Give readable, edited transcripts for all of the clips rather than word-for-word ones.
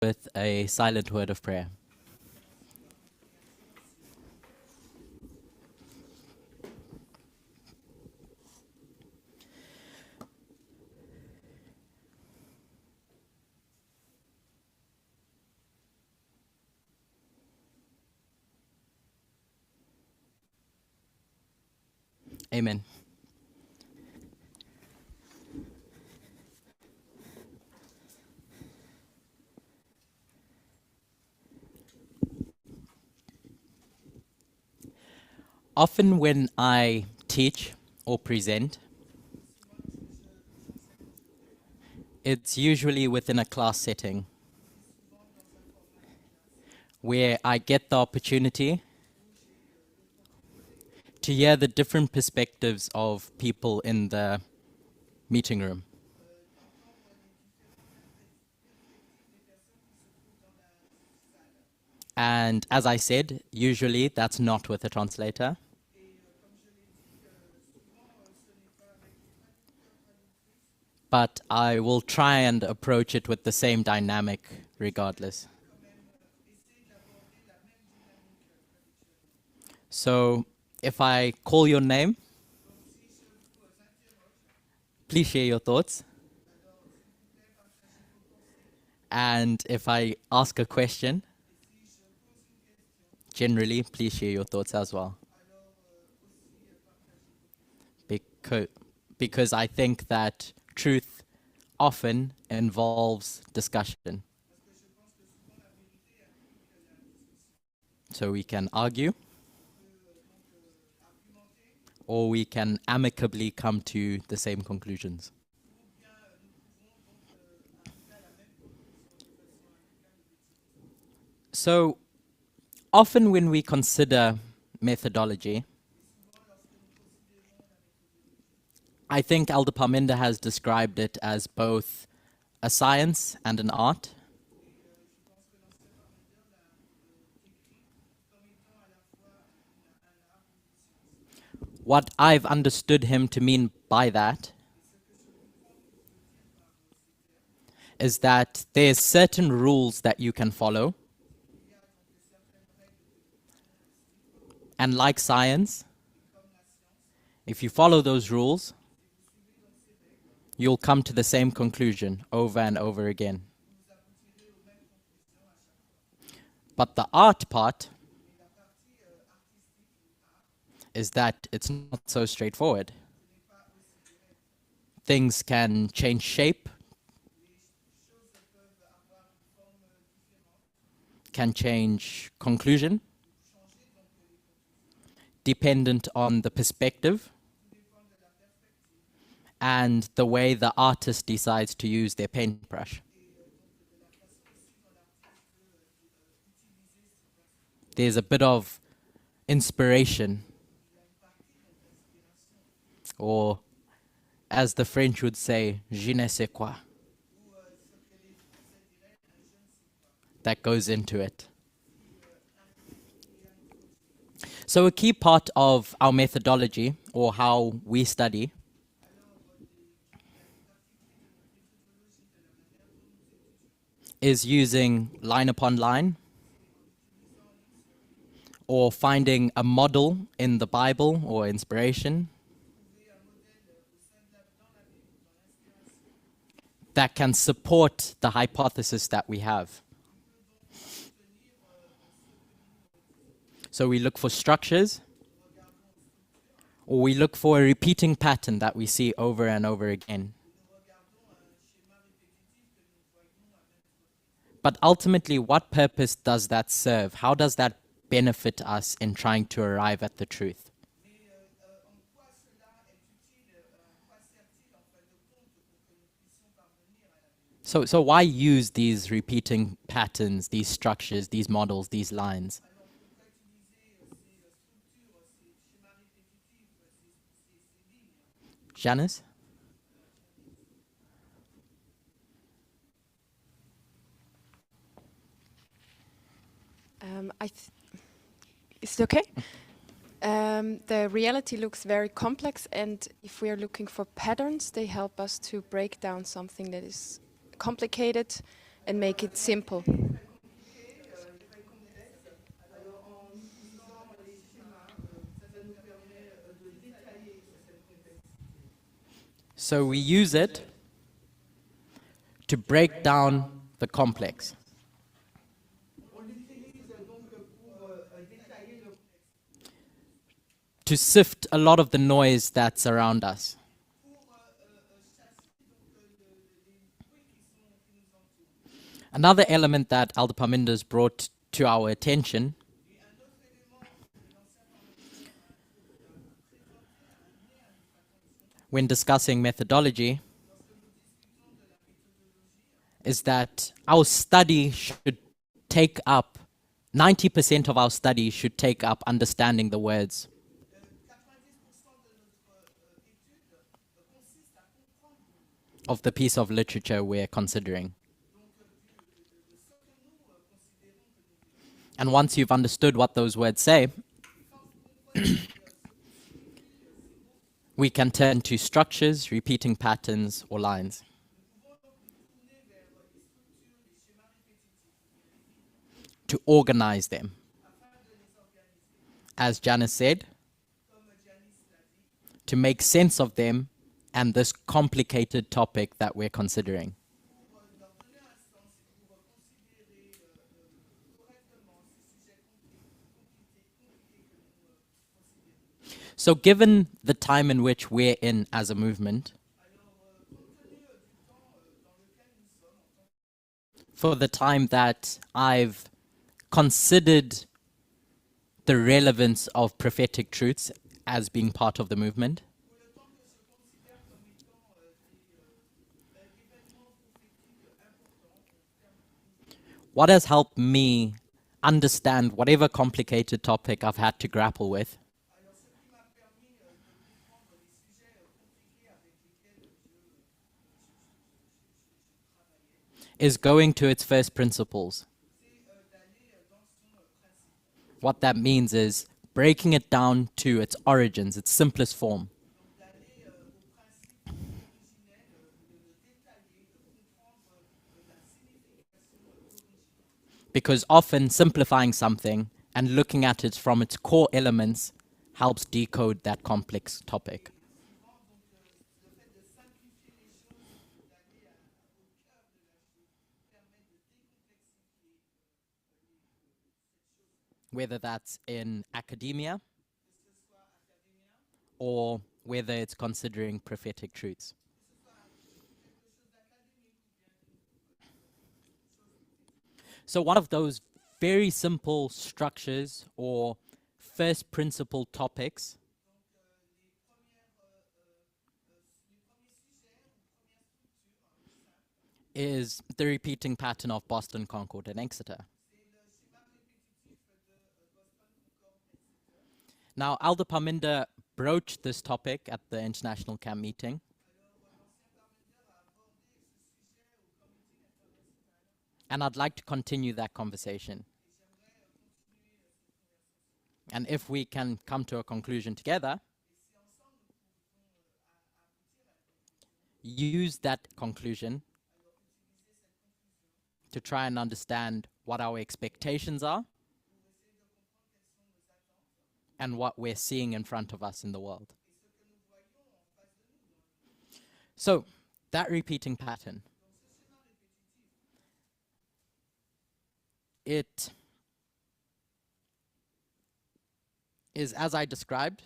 with a silent word of prayer. Amen. Often when I teach or present, it's usually within a class setting where I get the opportunity to hear the different perspectives of people in the meeting room. And as I said, usually that's not with a translator. But I will try and approach it with the same dynamic regardless. So if I call your name, please share your thoughts. And if I ask a question, generally, please share your thoughts as well. Because I think that truth often involves discussion. So we can argue, or we can amicably come to the same conclusions. So often when we consider methodology, I think Elder Parminder has described it as both a science and an art. What I've understood him to mean by that is that there's certain rules that you can follow. And like science, if you follow those rules, you'll come to the same conclusion over and over again. But the art part is that it's not so straightforward. Things can change shape, can change conclusion, dependent on the perspective and the way the artist decides to use their paintbrush. There's a bit of inspiration, or as the French would say, je ne sais quoi, that goes into it. So a key part of our methodology, or how we study, is using line upon line, or finding a model in the Bible or inspiration that can support the hypothesis that we have. So we look for structures, or we look for a repeating pattern that we see over and over again. But ultimately, what purpose does that serve? How does that benefit us in trying to arrive at the truth? So why use these repeating patterns, these structures, these models, these lines? Janice? Is it okay? The reality looks very complex, and if we are looking for patterns, they help us to break down something that is complicated and make it simple. So we use it to break down the complex. To sift a lot of the noise that's around us. Another element that Elder Parminder's brought to our attention when discussing methodology is that our study should take up, 90% of our study should take up understanding the words. Of the piece of literature we're considering. And once you've understood what those words say, we can turn to structures, repeating patterns, or lines. To organize them. As Janice said, to make sense of them and this complicated topic that we're considering. So given the time in which we're in as a movement, for the time that I've considered the relevance of prophetic truths as being part of the movement, what has helped me understand whatever complicated topic I've had to grapple with is going to its first principles. What that means is breaking it down to its origins, its simplest form. Because often simplifying something and looking at it from its core elements helps decode that complex topic. Whether that's in academia or whether it's considering prophetic truths. So one of those very simple structures or first principle topics is the repeating pattern of Boston, Concord, and Exeter. Now, Elder Parminder broached this topic at the International Camp meeting. And I'd like to continue that conversation. And if we can come to a conclusion together, use that conclusion to try and understand what our expectations are and what we're seeing in front of us in the world. So, that repeating pattern, it is, as I described,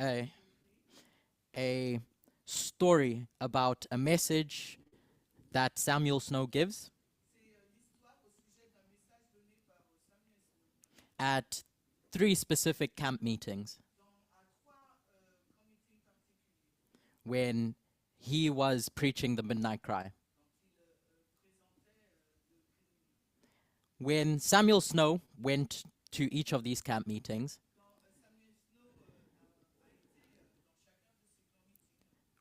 a story about a message that Samuel Snow gives at 3 specific camp meetings when he was preaching the midnight cry. When Samuel Snow went to each of these camp meetings,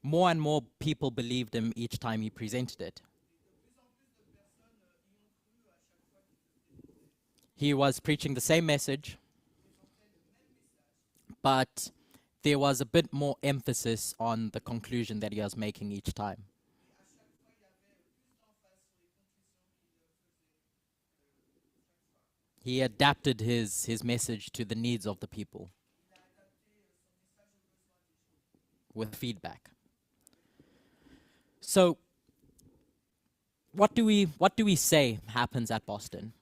more and more people believed him each time he presented it. He was preaching the same message, but there was a bit more emphasis on the conclusion that he was making each time. He adapted his message to the needs of the people with feedback. So what do we say happens at Boston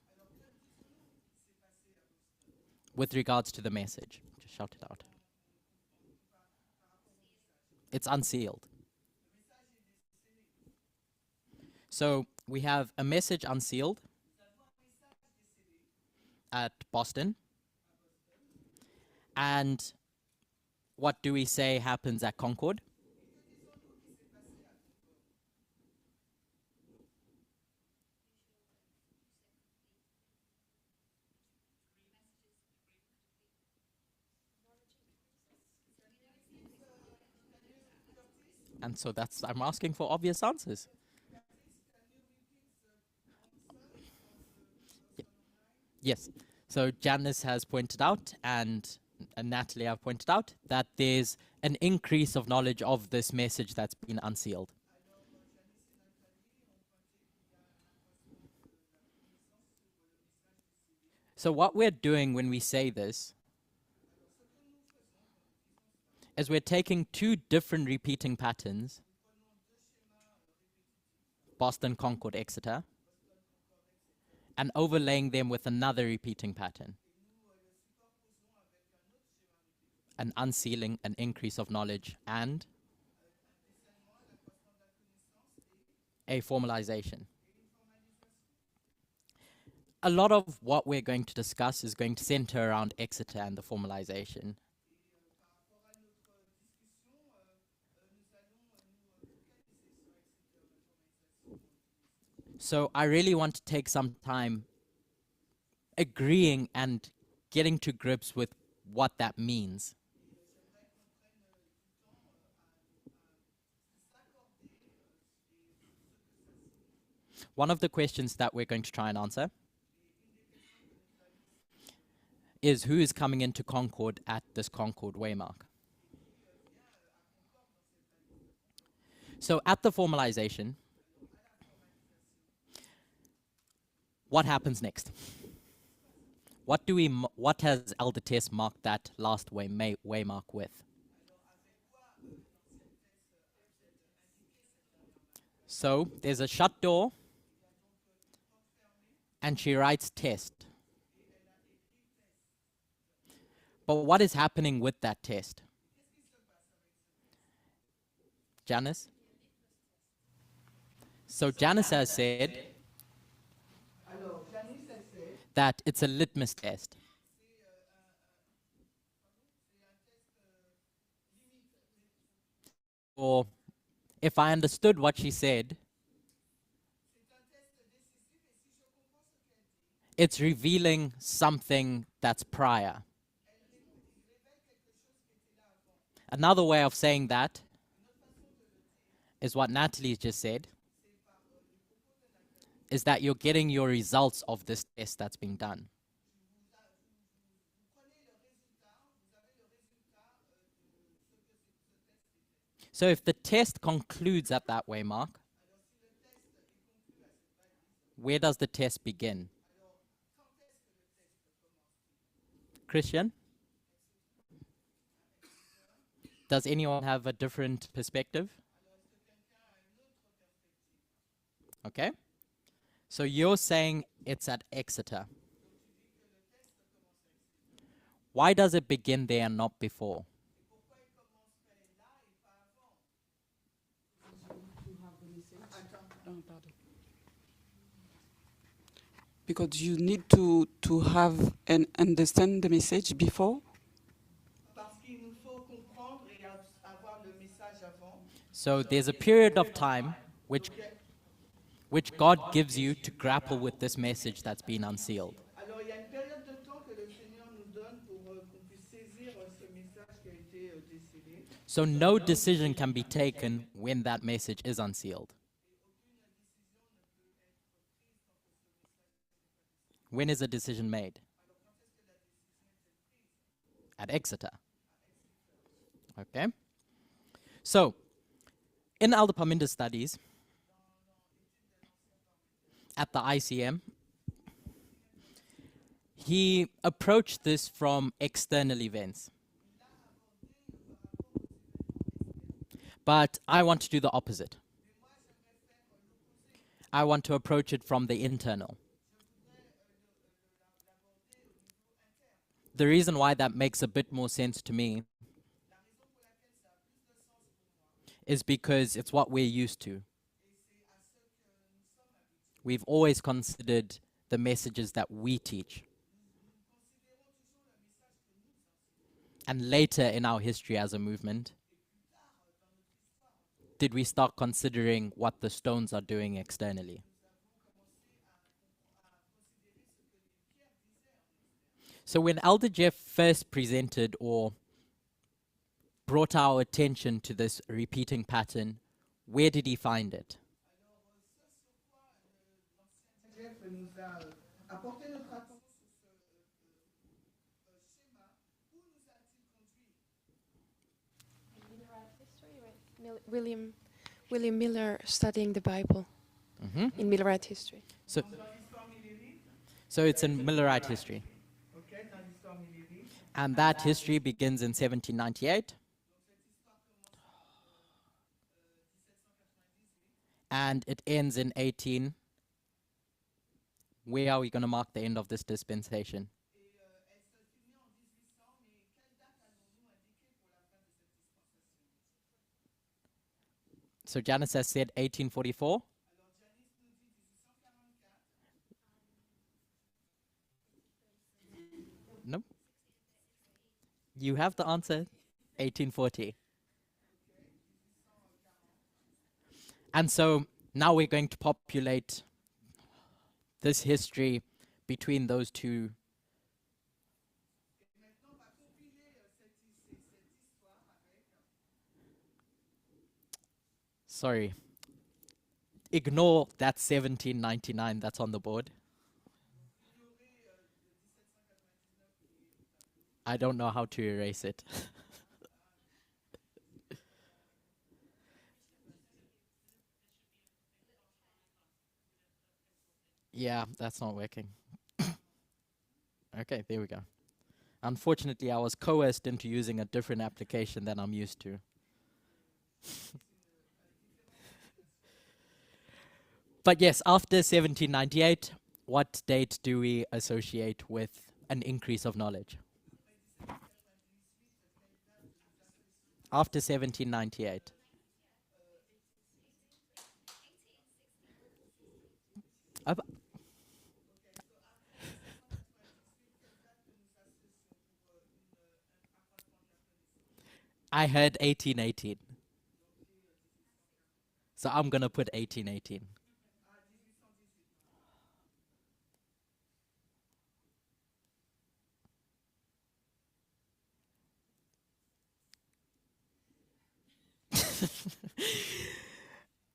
with regards to the message? Just shout it out. It's unsealed. So we have a message unsealed at Boston. And what do we say happens at Concord? And so I'm asking for obvious answers. Yes. So Janice has pointed out, and Natalie have pointed out, that there's an increase of knowledge of this message that's been unsealed. So what we're doing when we say this is we're taking two different repeating patterns, Boston, Concord, Exeter, and overlaying them with another repeating pattern, an unsealing, an increase of knowledge, and a formalization. A lot of what we're going to discuss is going to center around Exeter and the formalization. So I really want to take some time agreeing and getting to grips with what that means. One of the questions that we're going to try and answer is who is coming into Concord at this Concord waymark. So at the formalization, what happens next? What has Elder Tess marked that last waymark with? So there's a shut door, and she writes test. But what is happening with that test? Janice? So Janice has said that it's a litmus test. Or if I understood what she said, it's revealing something that's prior. Another way of saying that is what Natalie just said, is that you're getting your results of this test that's being done. So if the test concludes at that waymark, where does the test begin? Christian? Does anyone have a different perspective? Okay. So you're saying it's at Exeter. Why does it begin there and not before? Because you need to have and understand the message before. So there's a period of time which God gives you to grapple with this message that's been unsealed. So no decision can be taken when that message is unsealed. When is a decision made? At Exeter. Okay. So, in Elder Parminder's studies, at the ICM, He approached this from external events. But I want to do the opposite. I want to approach it from the internal. The reason why that makes a bit more sense to me is because it's what we're used to. We've always considered the messages that we teach. And later in our history as a movement, did we start considering what the stones are doing externally? So when Elder Jeff first presented or brought our attention to this repeating pattern, where did he find it? Jeff nous a apporté notre attention sur ce schéma. Où nous a-t-il conduit? William Miller studying the Bible in Millerite history. So, Dans l'histoire millénique. so it's in Millerite history. Ok, dans l'histoire millénique. And that history begins in 1798. And it ends in 18. Where are we going to mark the end of this dispensation? Et elle se finit en 1800, mais quelle date allons-nous indiquer pour la fin de cette dispensation? So Janice has said 1844. Alors Janice nous dit 1844. No? You have the answer. 1840. And so now we're going to populate this history between those two. Et maintenant, on va compiler cette histoire avec. Sorry. Ignore that 1799 that's on the board. I don't know how to erase it. Yeah, that's not working. Okay, there we go. Unfortunately, I was coerced into using a different application than I'm used to. But yes, after 1798, what date do we associate with an increase of knowledge? After 1798. I heard 1818. So I'm going to put 1818.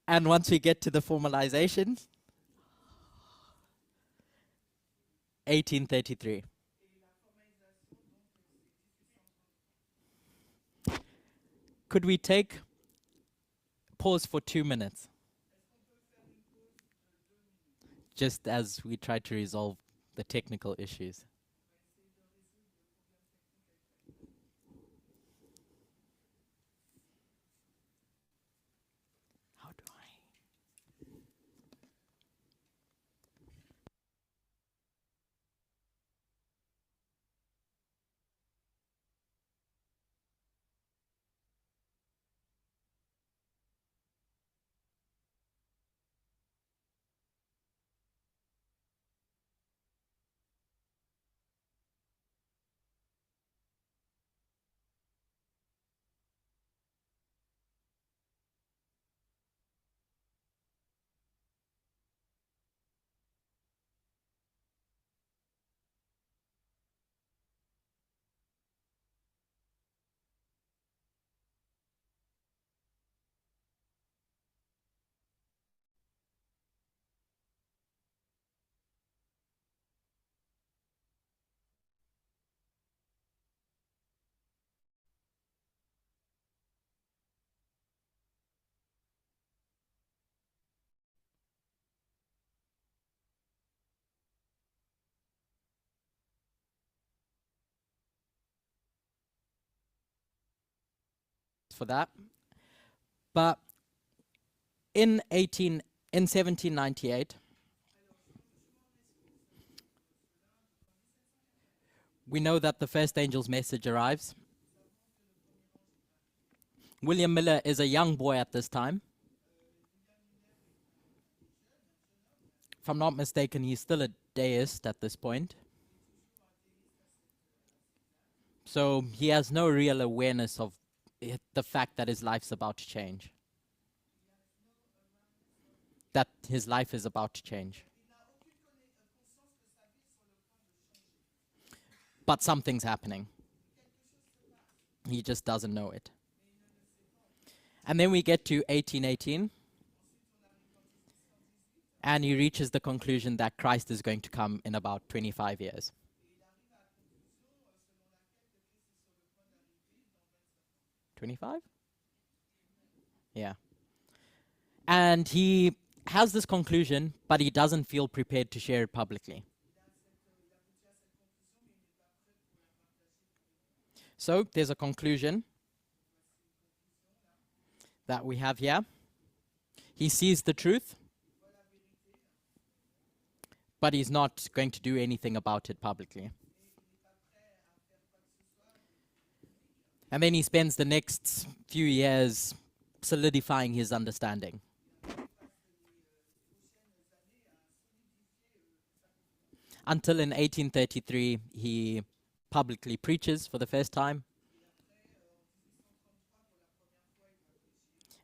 And once we get to the formalization, 1833. Could we take pause for 2 minutes? Just as we try to resolve the technical issues. How do I? for that. But in 1798, we know that the first angel's message arrives. William Miller is a young boy at this time. If I'm not mistaken, he's still a deist at this point. So he has no real awareness of the fact that his life's about to change. That his life is about to change. But something's happening. He just doesn't know it. And then we get to 1818. And he reaches the conclusion that Christ is going to come in about 25 years. '25? Yeah. And he has this conclusion, but he doesn't feel prepared to share it publicly. So there's a conclusion that we have here. He sees the truth, but he's not going to do anything about it publicly. And then he spends the next few years solidifying his understanding. Until in 1833, he publicly preaches for the first time.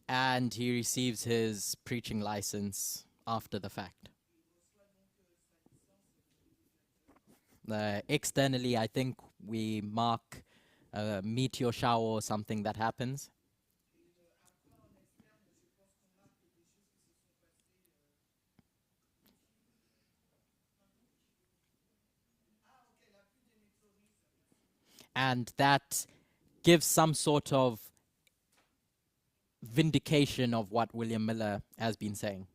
And he receives his preaching license after the fact. Externally, I think we mark a meteor shower or something that happens. And that gives some sort of vindication of what William Miller has been saying.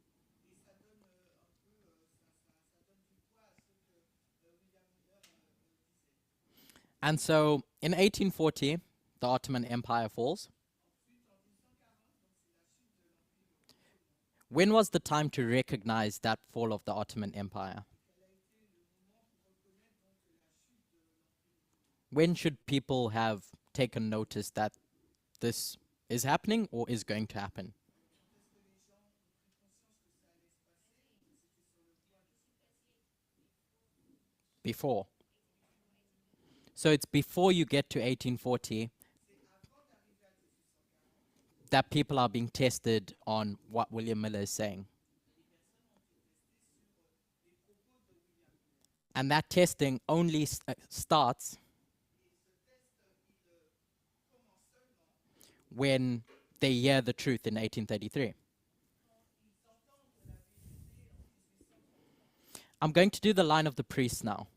And so in 1840, the Ottoman Empire falls. When was the time to recognize that fall of the Ottoman Empire? When should people have taken notice that this is happening or is going to happen? Before. So it's before you get to 1840 that people are being tested on what William Miller is saying. And that testing only starts when they hear the truth in 1833. I'm going to do the line of the priest now.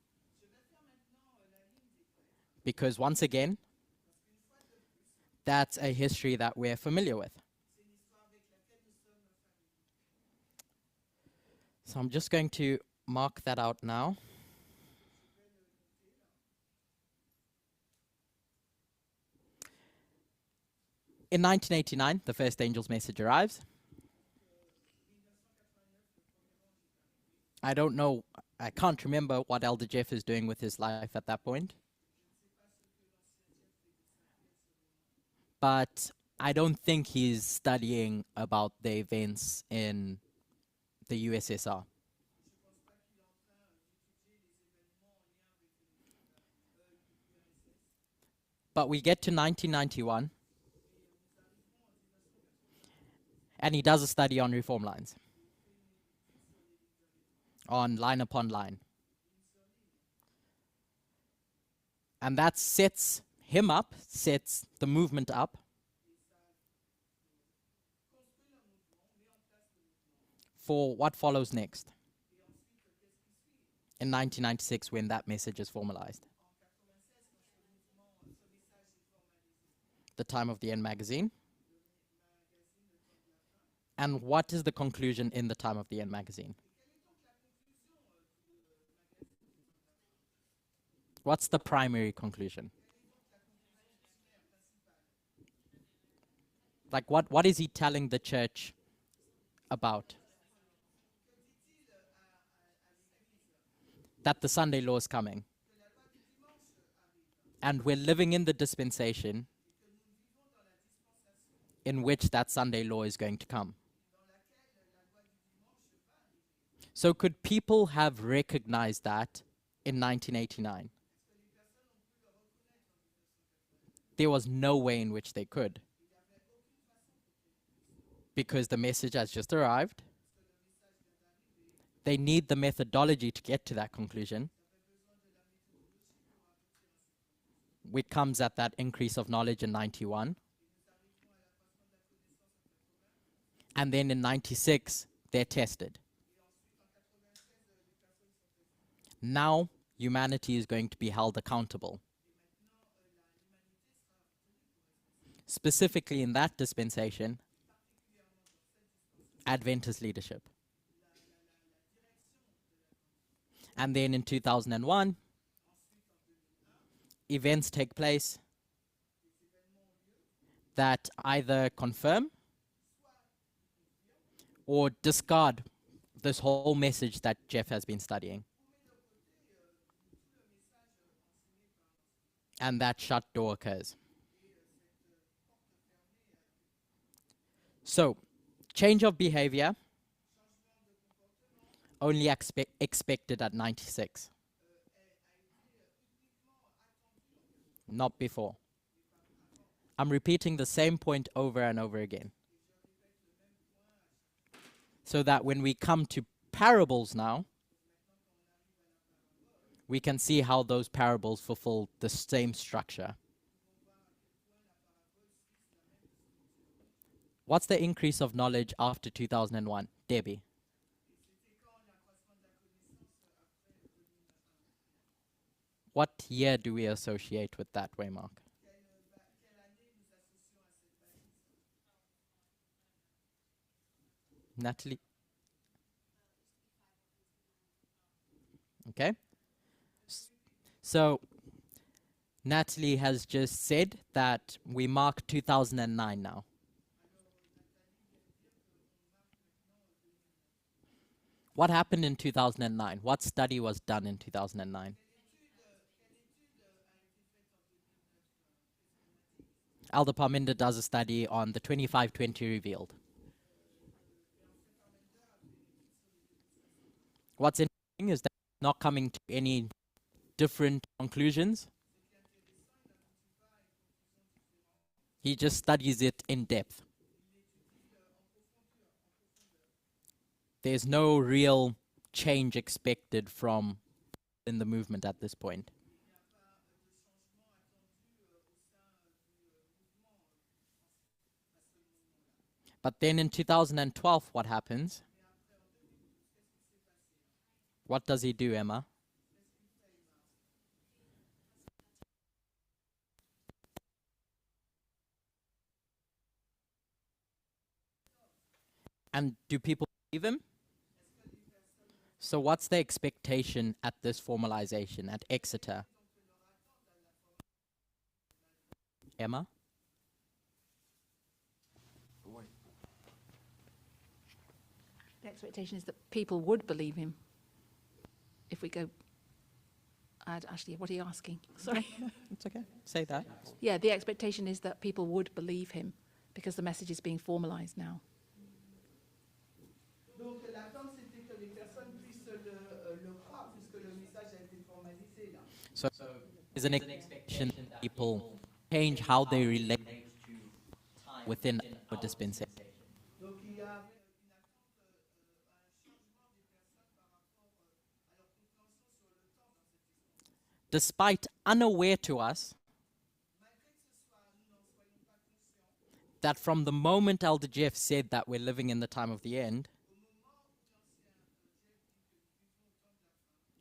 Because once again, that's a history that we're familiar with. So I'm just going to mark that out now. In 1989, the first angel's message arrives. I don't know, I can't remember what Elder Jeff is doing with his life at that point. But I don't think he's studying about the events in the USSR. But we get to 1991, and he does a study on reform lines, on line upon line. And that sets him up, sets the movement up for what follows next in 1996 when that message is formalized. The Time of the End magazine. And what is the conclusion in the Time of the End magazine? What's the primary conclusion? Like, what is he telling the church about? That the Sunday law is coming. And we're living in the dispensation in which that Sunday law is going to come. So could people have recognized that in 1989? There was no way in which they could. Because the message has just arrived. They need the methodology to get to that conclusion, which comes at that increase of knowledge in 91. And then in 96, they're tested. Now, humanity is going to be held accountable. Specifically in that dispensation, Adventist leadership. And then in 2001, events take place that either confirm or discard this whole message that Jeff has been studying. And that shut door occurs. So, change of behavior only expected at 96. Not before. I'm repeating the same point over and over again. So that when we come to parables now, we can see how those parables fulfill the same structure. What's the increase of knowledge after 2001? Debbie? What year do we associate with that, Waymark? Natalie? Okay. So, Natalie has just said that we mark 2009 now. What happened in 2009? What study was done in 2009? Elder Parminder does a study on the 2520 revealed. What's interesting is that not coming to any different conclusions. He just studies it in depth. There's no real change expected from in the movement at this point. But then in 2012, what happens? What does he do, Emma? And do people believe him? So what's the expectation at this formalization at Exeter? Emma? The expectation is that people would believe him. If we go, Ashley, what are you asking? Sorry. It's okay. Say that. Yeah, the expectation is that people would believe him because the message is being formalized now. Donc l'attente, c'était que les personnes puissent le croire, puisque le message a été formalisé là. So there's an expectation that people change how they relate to time within a dispensation. Donc il y a une attente, un changement des personnes par rapport à leur compréhension sur le temps dans cette dispensation. Despite unaware to us Malgré que ce soit, nous n'en soyons pas conscients, that from the moment Elder Jeff said that we're living in the time of the end,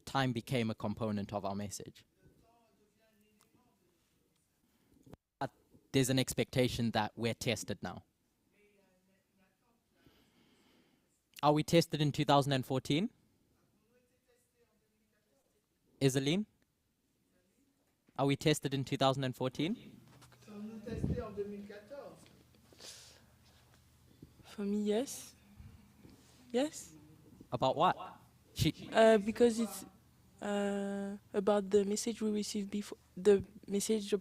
time became a component of our message. But there's an expectation that we're tested now. Are we tested in 2014? Isaline? Are we tested in 2014? sommes-nous testés en 2014? For me, yes. Yes, About what? She, because it's about the message we received before, the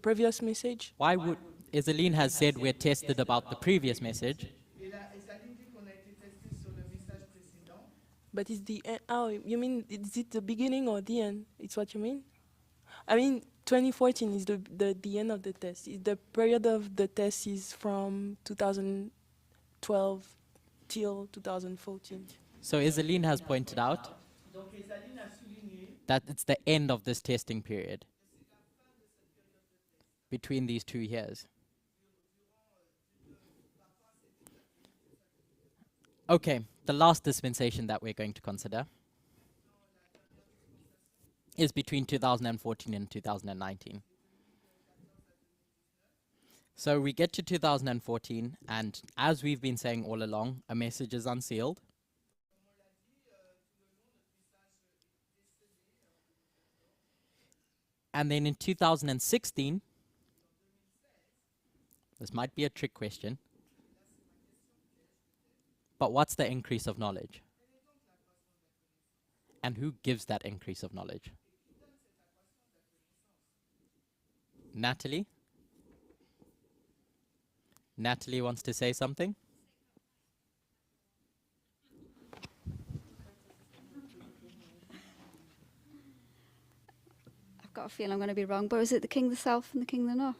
previous message. why would, Isaline has said we're tested about the previous message. Et là, et Saline dit qu'on a été testé sur le message précédent. But it's the end. Oh, you mean, is it the beginning or the end? It's what you mean? I mean, 2014 is the end of the test. The period of the test is from 2012 till 2014. So Isaline has pointed out Donc, et Saline a souligné that it's the end of this testing period between these 2 years. Okay, the last dispensation that we're going to consider is between 2014 and 2019. So we get to 2014, and as we've been saying all along, a message is unsealed. And then in 2016, this might be a trick question, but what's the increase of knowledge? And who gives that increase of knowledge? Natalie? Natalie wants to say something? I've got a feeling I'm going to be wrong, but is it the King of the South and the King of the North?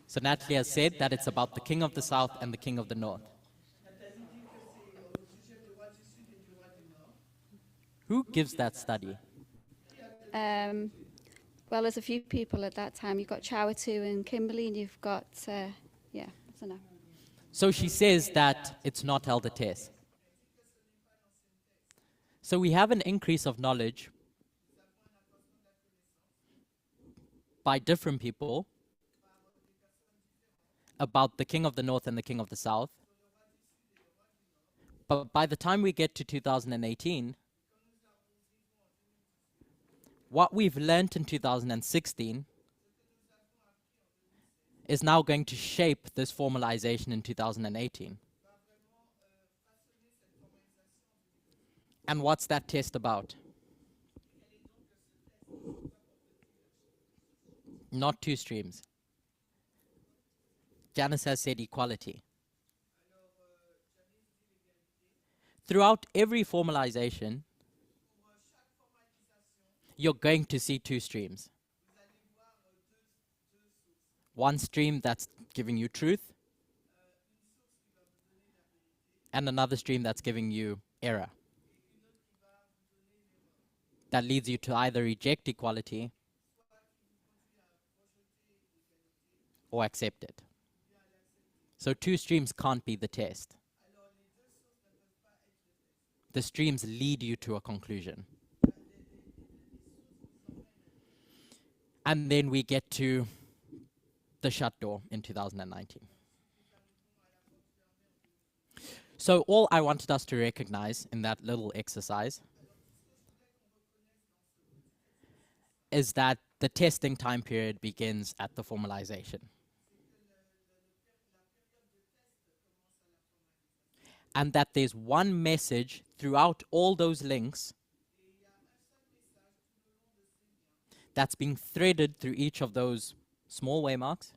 So Natalie has said that it's about the king of the south and the king of the north. Who gives that study? Well, there's a few people at that time. You've got Chawatu and Kimberley, and you've got, yeah, I don't know. So she says that it's not held a test. So we have an increase of knowledge by different people about the king of the north and the king of the south. But by the time we get to 2018, what we've learnt in 2016 is now going to shape this formalization in 2018. And what's that test about? Not 2 streams. Janice has said equality. Throughout every formalization, you're going to see 2 streams. One stream that's giving you truth, and another stream that's giving you error. That leads you to either reject equality or accept it. So 2 streams can't be the test. The streams lead you to a conclusion. And then we get to the shut door in 2019. So all I wanted us to recognize in that little exercise is that the testing time period begins at the formalization. And that there's one message throughout all those links that's being threaded through each of those small waymarks.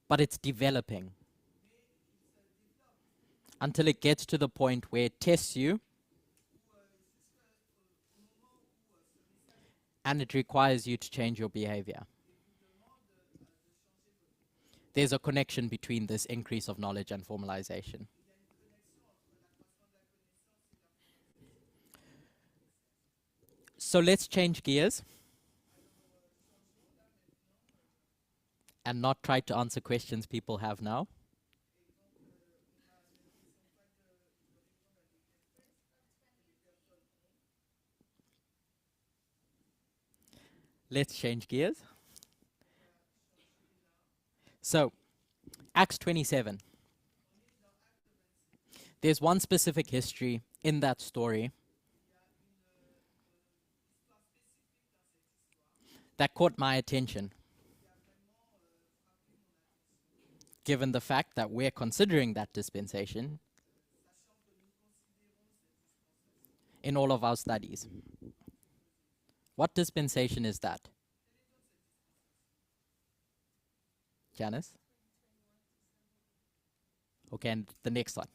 But it's developing until it gets to the point where it tests you and it requires you to change your behavior. There's a connection between this increase of knowledge and formalization. So let's change gears and not try to answer questions people have now. Let's change gears. So, Acts 27. There's one specific history in that story that caught my attention. given the fact that we're considering that dispensation in all of our studies. What dispensation is that? Janice? Okay, and the next one.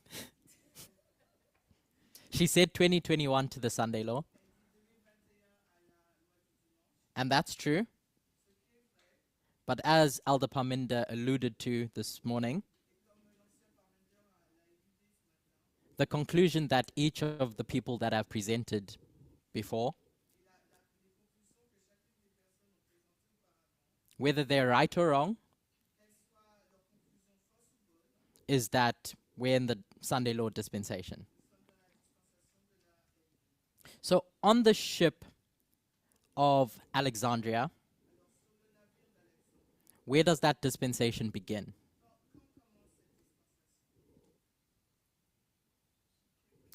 She said 2021 to the Sunday law. And that's true. But as Elder Parminder alluded to this morning, the conclusion that each of the people that have presented before, whether they're right or wrong, is that we're in the Sunday law dispensation. So on the ship of Alexandria, where does that dispensation begin?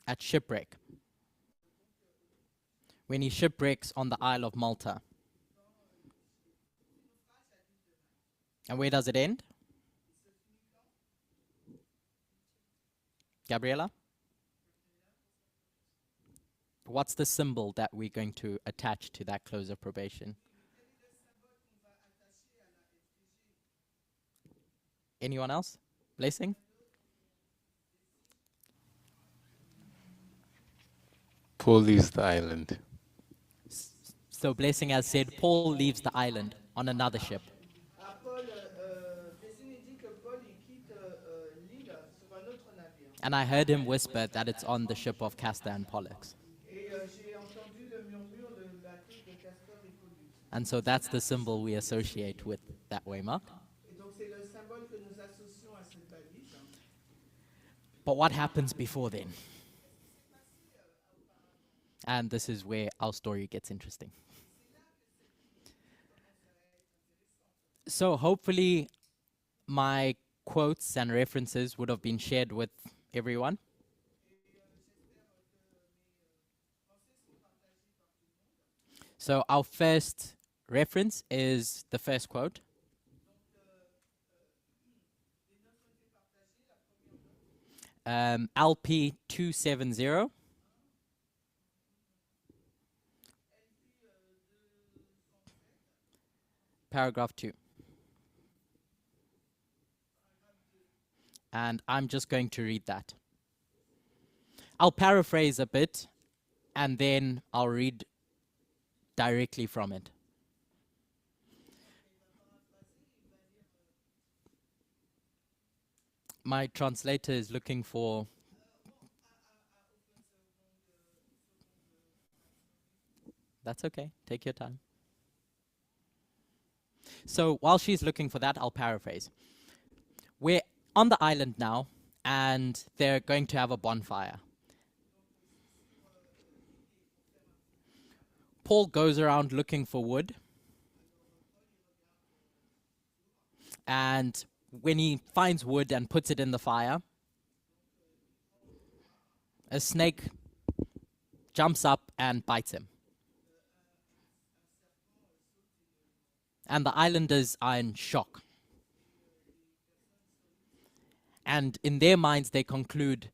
At shipwreck. When he shipwrecks on the Isle of Malta. And where does it end? Gabriela? What's the symbol that we're going to attach to that close of probation? Anyone else? Blessing? Paul leaves the island. So Blessing has said Paul leaves the island on another ship. À Paul, Blessing dit que Paul il quitte l'île sur un autre navire. And I heard him whisper that it's on the ship of Castor and Pollux. Et j'ai entendu le murmure de bateau de Castor et Pollux. And so that's the symbol we associate with that way, Mark. Et donc c'est le symbole que nous associons à cette balise. But what happens before then? And this is where our story gets interesting. So hopefully my quotes and references would have been shared with everyone. So our first reference is the first quote. LP 270. Paragraph 2. And I'm just going to read that. I'll paraphrase a bit, and then I'll read directly from it. My translator is looking for... That's okay, take your time. So while she's looking for that, I'll paraphrase. We're on the island now, and they're going to have a bonfire. Paul goes around looking for wood. And when he finds wood and puts it in the fire, a snake jumps up and bites him. And the islanders are in shock. And in their minds, they conclude,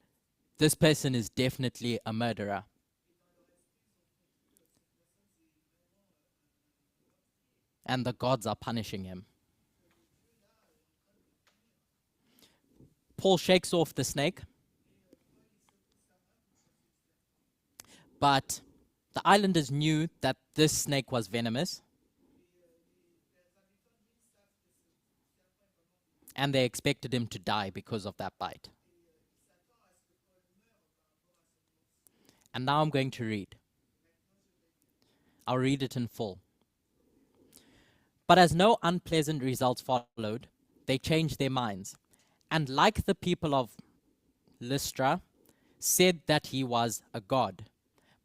this person is definitely a murderer. And the gods are punishing him. Paul shakes off the snake. But the islanders knew that this snake was venomous. And they expected him to die because of that bite. And now I'm going to read. I'll read it in full. But as no unpleasant results followed, they changed their minds, and like the people of Lystra, said that he was a god.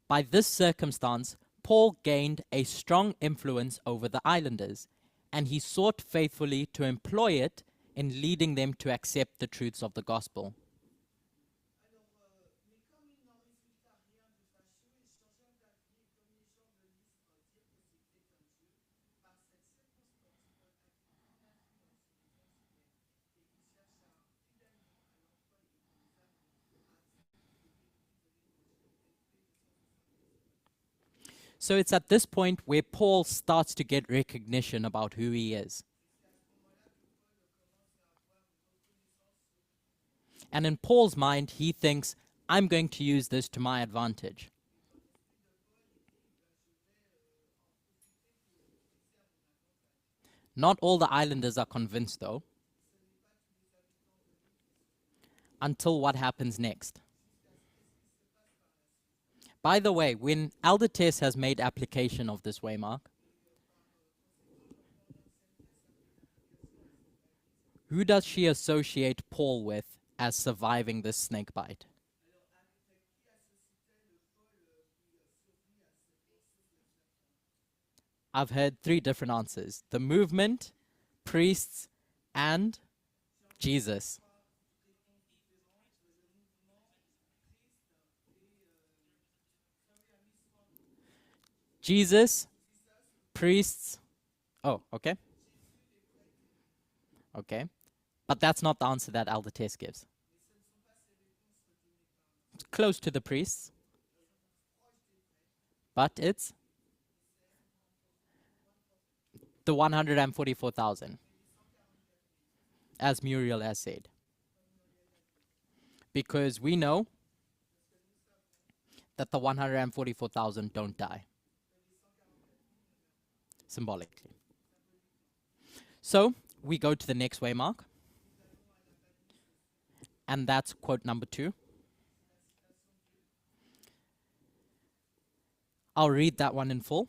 By this circumstance, Paul gained a strong influence over the islanders, and he sought faithfully to employ it in leading them to accept the truths of the gospel. So it's at this point where Paul starts to get recognition about who he is. And in Paul's mind, he thinks, I'm going to use this to my advantage. Not all the islanders are convinced, though, until what happens next. By the way, when Elder Tess has made application of this waymark, who does she associate Paul with as surviving this snake bite? I've heard 3 different answers. The movement, priests, and Jesus. Jesus, priests. Oh, okay. Okay. But that's not the answer that Elder Tess gives. It's close to the priests. But it's the 144,000, as Muriel has said. Because we know that the 144,000 don't die. Symbolically. So, we go to the next waymark. And that's quote number 2. I'll read that one in full.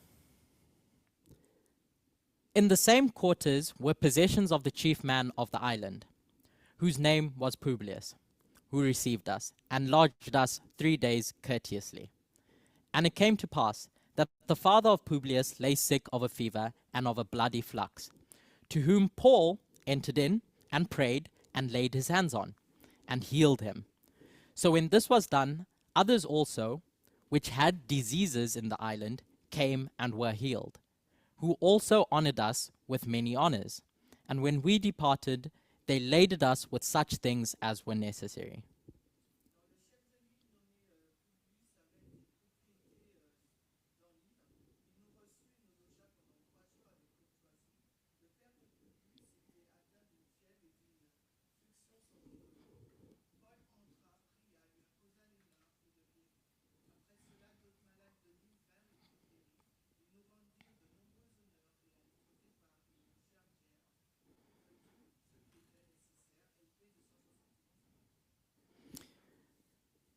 In the same quarters were possessions of the chief man of the island, whose name was Publius, who received us, and lodged us 3 days courteously. And it came to pass that the father of Publius lay sick of a fever and of a bloody flux, to whom Paul entered in and prayed and laid his hands on, and healed him. So when this was done, others also, which had diseases in the island, came and were healed, who also honored us with many honors. And when we departed, they laded us with such things as were necessary.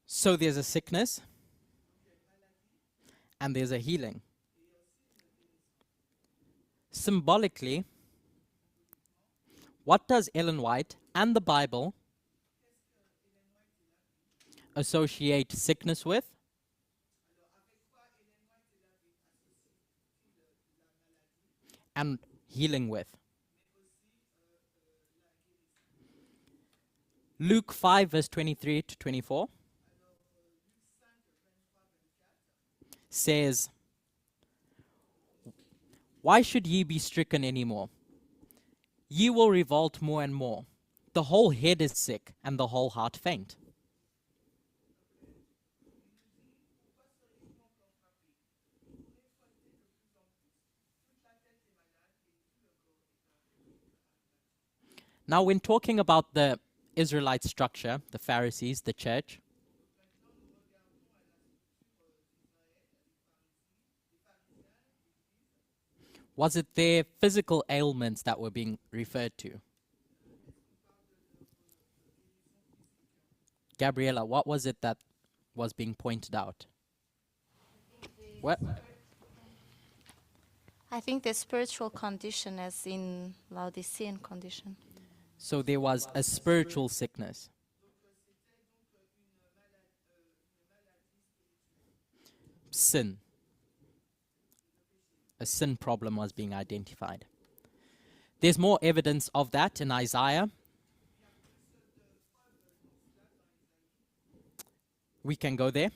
So there's a sickness, and there's a healing. Symbolically, what does Ellen White and the Bible associate sickness with? And healing with? Luke 5 verse 23 to 24 says, why should ye be stricken any more? Ye will revolt more and more. The whole head is sick, and the whole heart faint. Now, when talking about the Israelite structure, the Pharisees, the church, was it their physical ailments that were being referred to? Gabriella, what was it that was being pointed out? What? I think the spiritual condition as in Laodicean condition. So there was a spiritual sickness. Sin. A sin problem was being identified. There's more evidence of that in Isaiah. We can go there.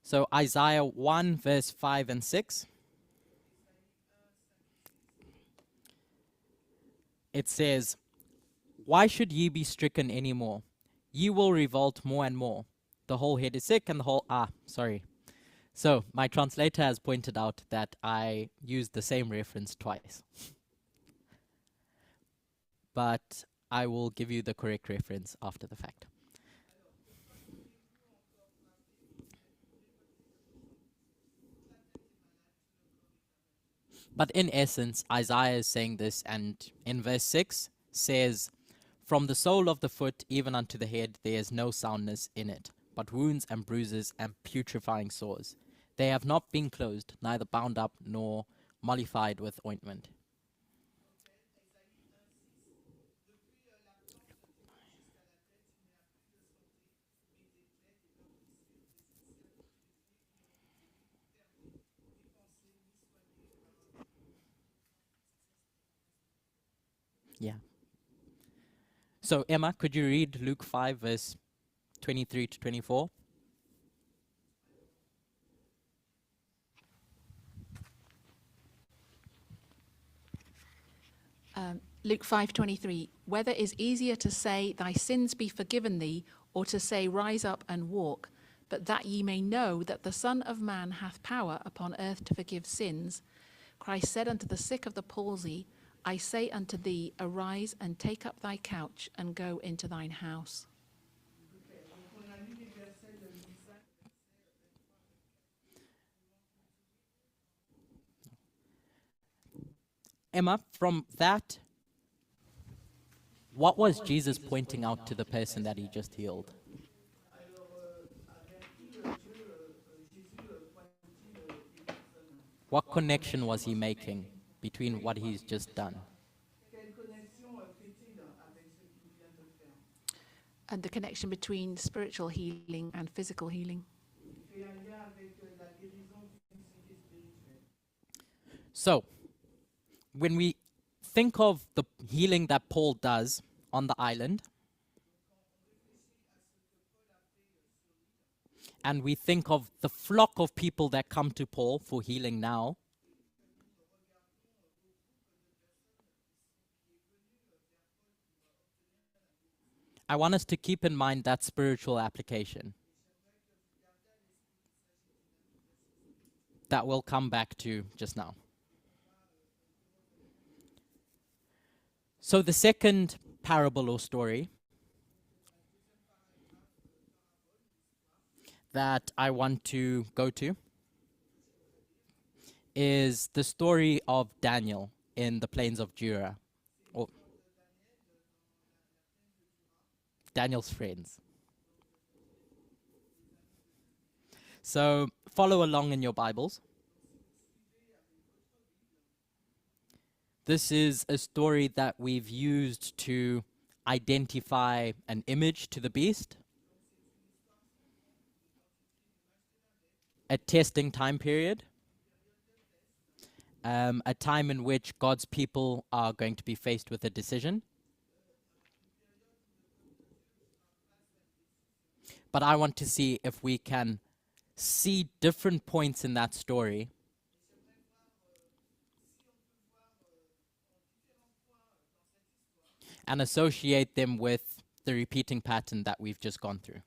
So Isaiah 1 verse 5 and 6. It says, why should ye be stricken any more? Ye will revolt more and more. The whole head is sick and the whole, So my translator has pointed out that I used the same reference twice. But I will give you the correct reference after the fact. But in essence, Isaiah is saying this, and in verse 6 says, "From the sole of the foot even unto the head there is no soundness in it, but wounds and bruises and putrefying sores. They have not been closed, neither bound up nor mollified with ointment." Yeah. So Emma, could you read Luke 5 verse 23 to 24? Luke 5:23. Whether is easier to say, "Thy sins be forgiven thee," or to say, "Rise up and walk"? But that ye may know that the Son of Man hath power upon earth to forgive sins. Christ said unto the sick of the palsy, I say unto thee, arise and take up thy couch and go into thine house. Emma, from that, what was Jesus pointing out to the person that he just healed? What connection was he making between what he's just done? And the connection between spiritual healing and physical healing. So, when we think of the healing that Paul does on the island, and we think of the flock of people that come to Paul for healing now, I want us to keep in mind that spiritual application that we'll come back to just now. So the second parable or story that I want to go to is the story of Daniel in the plains of Jura, or Daniel's friends. So follow along in your Bibles. This is a story that we've used to identify an image to the beast, a testing time period, a time in which God's people are going to be faced with a decision. But I want to see if we can see different points in that story and associate them with the repeating pattern that we've just gone through.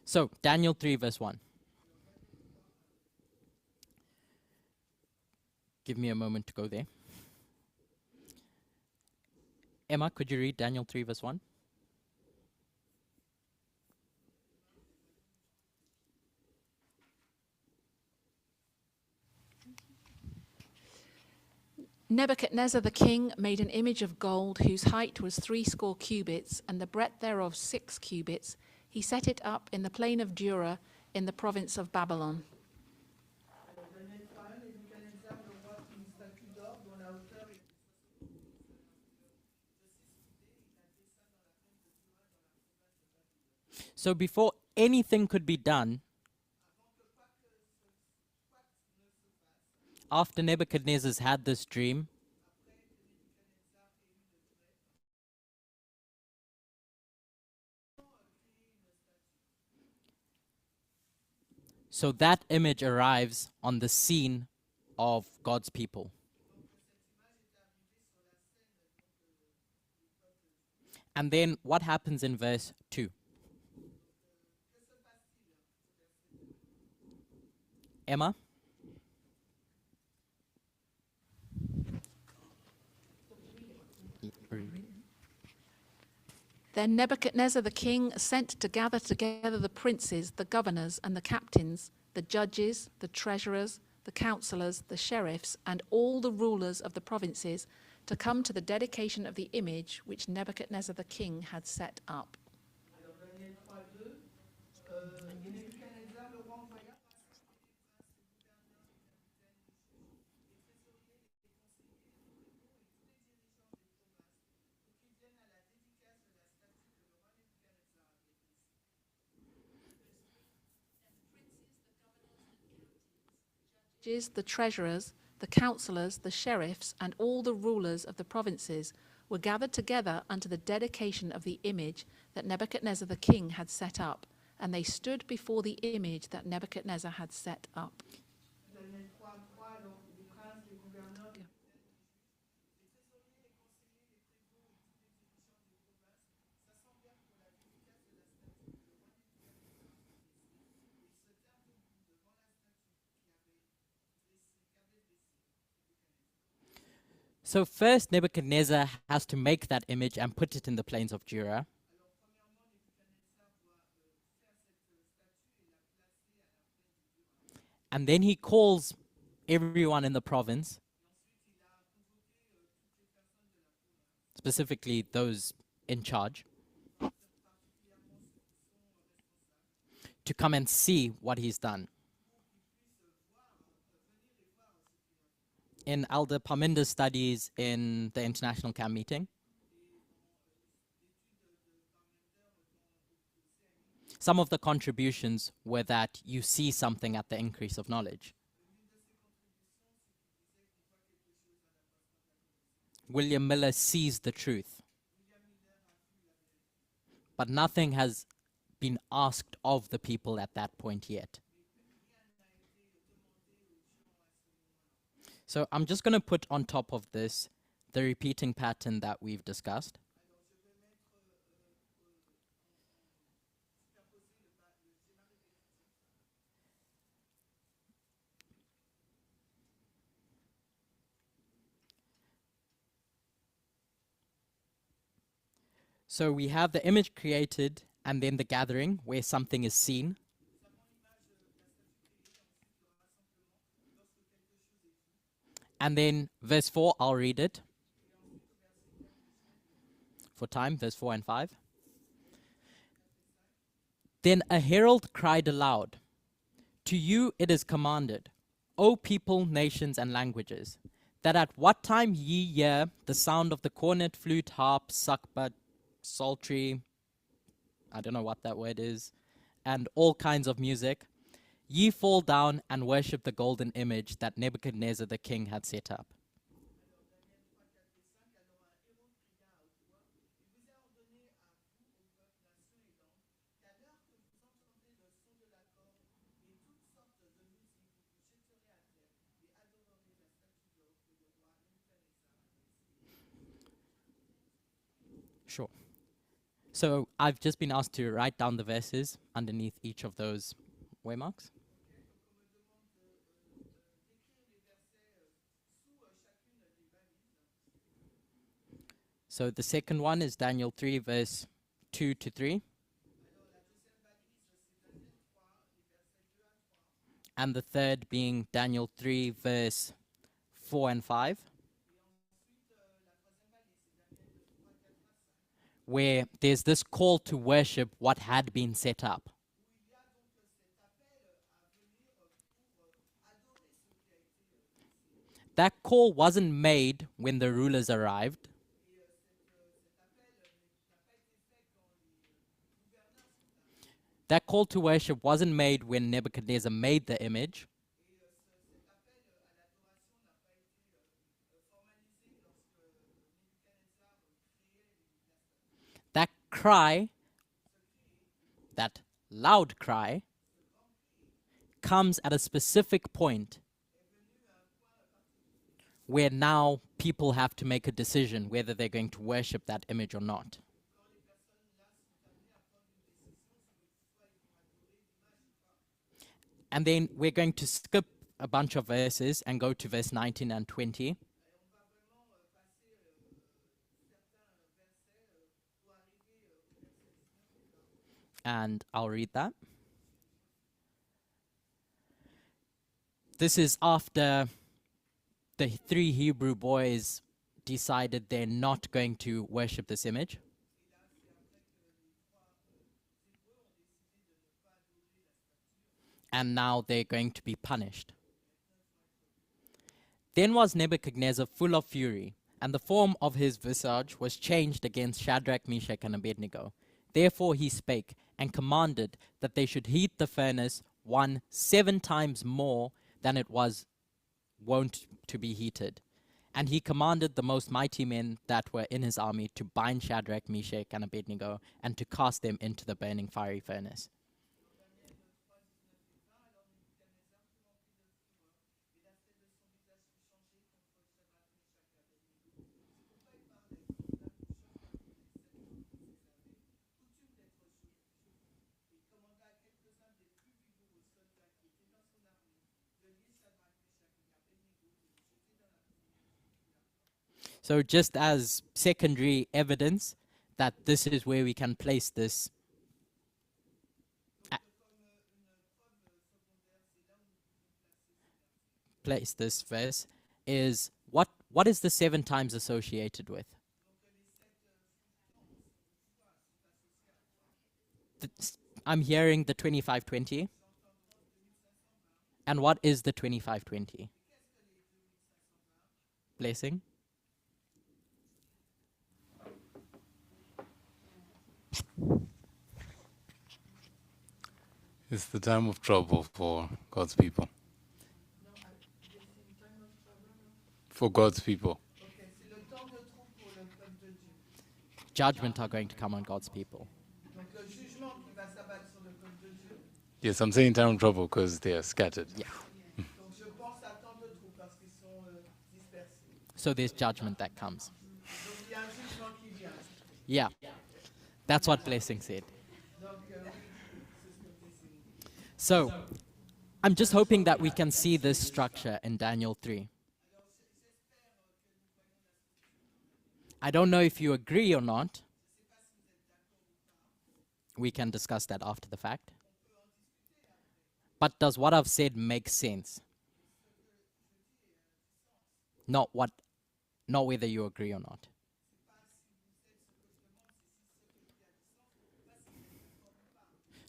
So, Daniel 3 verse 1. Give me a moment to go there. Emma, could you read Daniel 3 verse 1? Nebuchadnezzar the king made an image of gold whose height was 80 cubits and the breadth thereof 6 cubits. He set it up in the plain of Dura in the province of Babylon. So before anything could be done, after Nebuchadnezzar's had this dream, so that image arrives on the scene of God's people. And then what happens in verse 2? Emma? Then Nebuchadnezzar the king sent to gather together the princes, the governors, and the captains, the judges, the treasurers, the counselors, the sheriffs, and all the rulers of the provinces to come to the dedication of the image which Nebuchadnezzar the king had set up. Alors Daniel 3:2, Nebuchadnezzar, le roi envoya par sa suite les princes, les gouverneurs, les capitaines, les juges, les trésoriers, les conseillers, les tribunaux et tous les dirigeants des provinces pour qu'ils viennent à la dédicace de la statue que le roi Nebuchadnezzar avait mise. Judges, the treasurers, the counselors, the sheriffs, and all the rulers of the provinces were gathered together unto the dedication of the image that Nebuchadnezzar the king had set up, and they stood before the image that Nebuchadnezzar had set up. Daniel 3:3, alors les princes, les gouverneurs, les trésoriers, les conseillers, les prévôts et tous les dirigeants des provinces s'assemblèrent pour la dédicace de la statue que le roi Nebuchadnezzar avait dressée, et ils se tinrent debout devant la statue qu'avait dressée Nebuchadnezzar. So first, Nebuchadnezzar has to make that image and put it in the plains of Jura. Alors premièrement, Nebuchadnezzar doit faire cette statue et la placer à la plaine du Jura. And then he calls everyone in the province, Ensuite, il a convoqué toutes les personnes de la province, specifically those in charge, particulièrement ceux qui sont responsables, to come and see what he's done. In Elder Parminder's studies in the International Camp meeting, some of the contributions were that you see something at the increase of knowledge. William Miller sees the truth, but nothing has been asked of the people at that point yet. So I'm just going to put on top of this the repeating pattern that we've discussed. So we have the image created and then the gathering where something is seen. And then verse 4, I'll read it. For time, verse 4 and 5. Then a herald cried aloud, "To you it is commanded, O people, nations, and languages, that at what time ye hear the sound of the cornet, flute, harp, suckbut, psaltery," I don't know what that word is, "and all kinds of music, ye fall down and worship the golden image that Nebuchadnezzar the king had set up." Sure. So I've just been asked to write down the verses underneath each of those waymarks. So the second one is Daniel 3, verse 2 to 3. And the third being Daniel 3, verse 4 and 5. Where there's this call to worship what had been set up. That call wasn't made when the rulers arrived. That call to worship wasn't made when Nebuchadnezzar made the image. That cry, that loud cry, comes at a specific point where now people have to make a decision whether they're going to worship that image or not. And then we're going to skip a bunch of verses and go to verse 19 and 20. And I'll read that. This is after the 3 Hebrew boys decided they're not going to worship this image. And now they're going to be punished. Then was Nebuchadnezzar full of fury, and the form of his visage was changed against Shadrach, Meshach, and Abednego. Therefore he spake, and commanded that they should heat the furnace 7 times more than it was wont to be heated. And he commanded the most mighty men that were in his army to bind Shadrach, Meshach, and Abednego, and to cast them into the burning fiery furnace. So just as secondary evidence that this is where we can place this verse is what is the 7 times associated with? I'm hearing the 25-20. And what is the 25-20? Blessing? It's the time of trouble for God's people. For God's people. Judgment are going to come on God's people. Yes, I'm saying time of trouble because they are scattered. Yeah. So there's judgment that comes. Yeah. That's what Blessing said. So, I'm just hoping that we can see this structure in Daniel 3. I don't know if you agree or not. We can discuss that after the fact. But does what I've said make sense? Not whether you agree or not.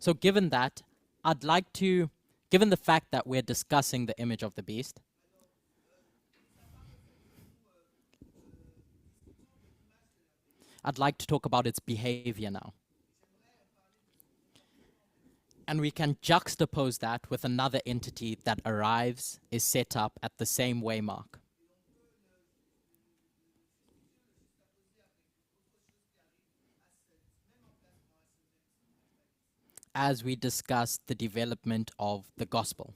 So given that, I'd like to, given the fact that we're discussing the image of the beast, I'd like to talk about its behavior now. And we can juxtapose that with another entity that arrives, is set up at the same waymark. As we discuss the development of the gospel.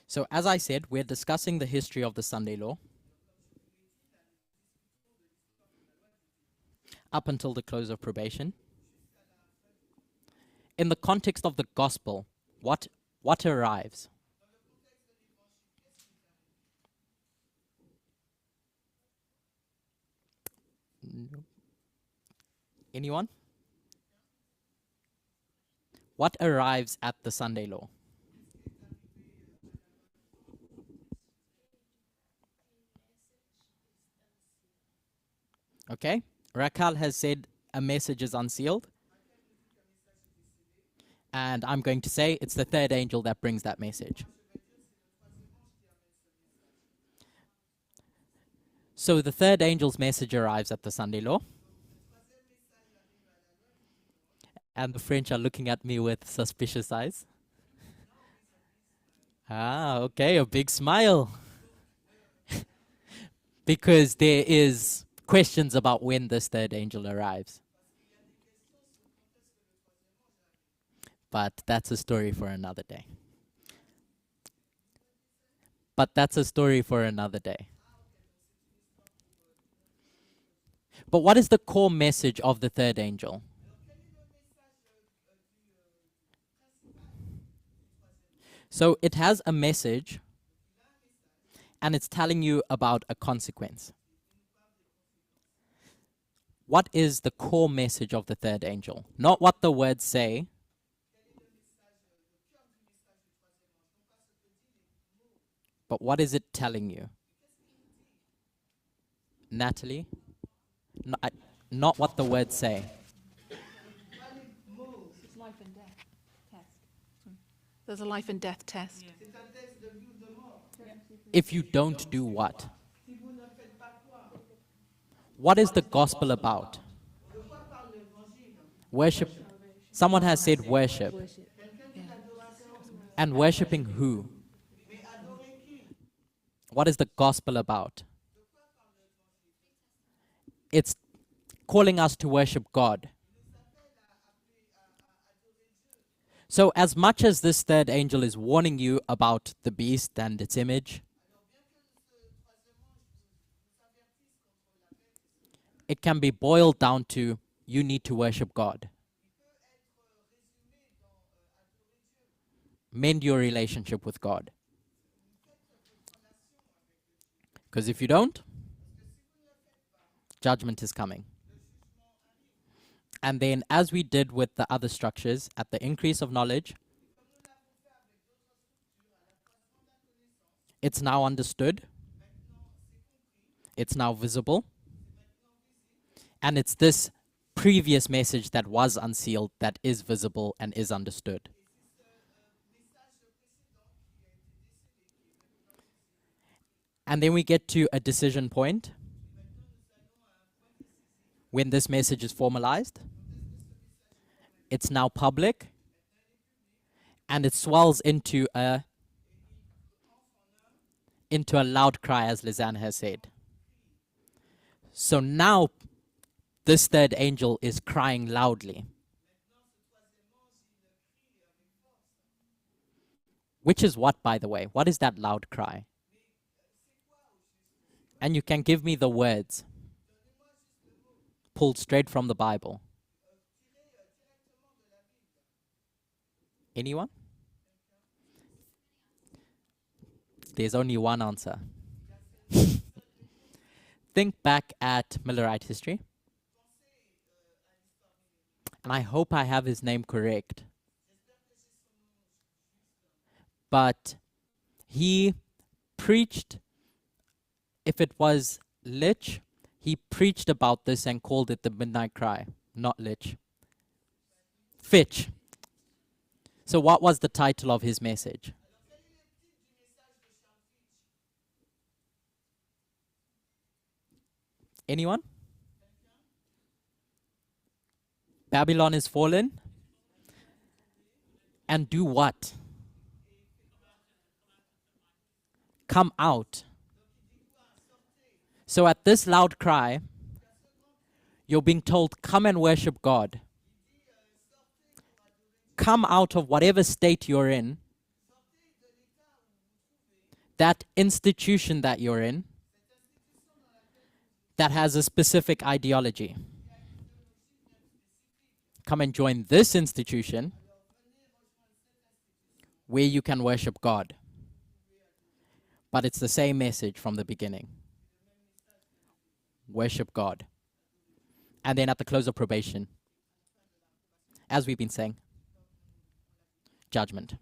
So as I said, we're discussing the history of the Sunday law up until the close of probation. In the context of the gospel, what arrives? Anyone? What arrives at the Sunday law? Okay, Raquel has said a message is unsealed. And I'm going to say it's the third angel that brings that message. So the third angel's message arrives at the Sunday law. And the French are looking at me with suspicious eyes. Ah, okay, a big smile. Because there is questions about when this third angel arrives. But that's a story for another day. But what is the core message of the third angel? So it has a message, and it's telling you about a consequence. What is the core message of the third angel? Not what the words say. But what is it telling you? Natalie? Not what the words say. It's life and death test. There's a life and death test. If you don't do what? What is the gospel about? Worship. Someone has said worship. And worshiping who? What is the gospel about? It's calling us to worship God. So as much as this third angel is warning you about the beast and its image, it can be boiled down to you need to worship God. Mend your relationship with God. Because if you don't, judgment is coming. And then, as we did with the other structures, at the increase of knowledge, it's now understood, it's now visible, and it's this previous message that was unsealed that is visible and is understood. And then we get to a decision point when this message is formalized. It's now public, and it swells into a loud cry, as Lizanne has said. So now this third angel is crying loudly. Which is what, by the way? What is that loud cry? And you can give me the words pulled straight from the Bible. Anyone? There's only one answer. Think back at Millerite history. And I hope I have his name correct. But he preached, if it was Lich, he preached about this and called it the Midnight Cry. Not Lich. Fitch. So what was the title of his message? Anyone? Babylon is fallen. And do what? Come out. So at this loud cry, you're being told, come and worship God. Come out of whatever state you're in, that institution that you're in, that has a specific ideology. Come and join this institution where you can worship God. But it's the same message from the beginning. Worship God. And then at the close of probation, as we've been saying, judgment.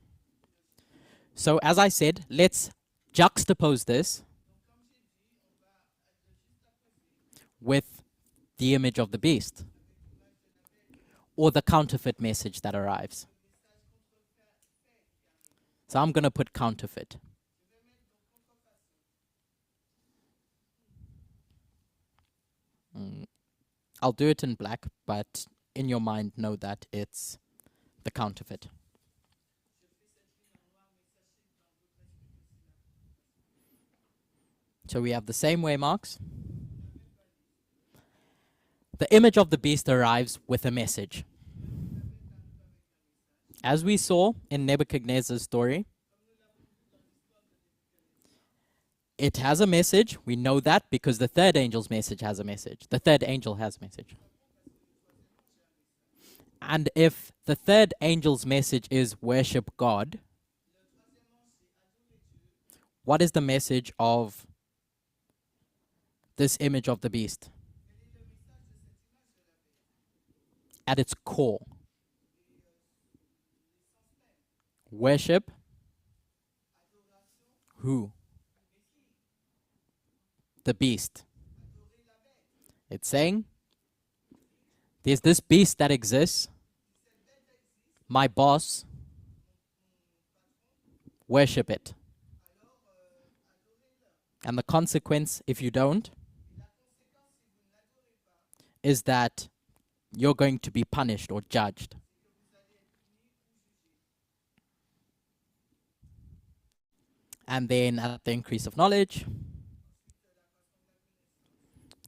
So as I said, let's juxtapose this with the image of the beast, or the counterfeit message that arrives. So I'm going to put counterfeit. I'll do it in black, but in your mind know that it's the counterfeit. So we have the same way marks. The image of the beast arrives with a message. As we saw in Nebuchadnezzar's story, it has a message. We know that because the third angel's message has a message. The third angel has a message. And if the third angel's message is worship God, what is the message of this image of the beast? At its core, worship who? The beast. It's saying there's this beast that exists, my boss, worship it. And the consequence, if you don't, is that you're going to be punished or judged. And then at the increase of knowledge,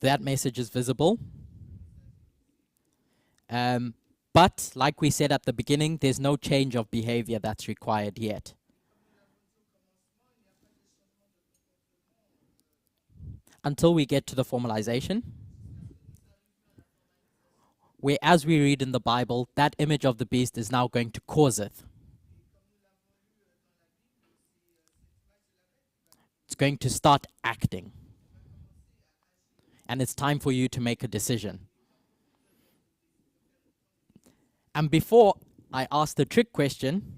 that message is visible. But like we said at the beginning, there's no change of behavior that's required yet. Until we get to the formalization, where as we read in the Bible, that image of the beast is now going to causeth. It's going to start acting. And it's time for you to make a decision. And before I asked the trick question,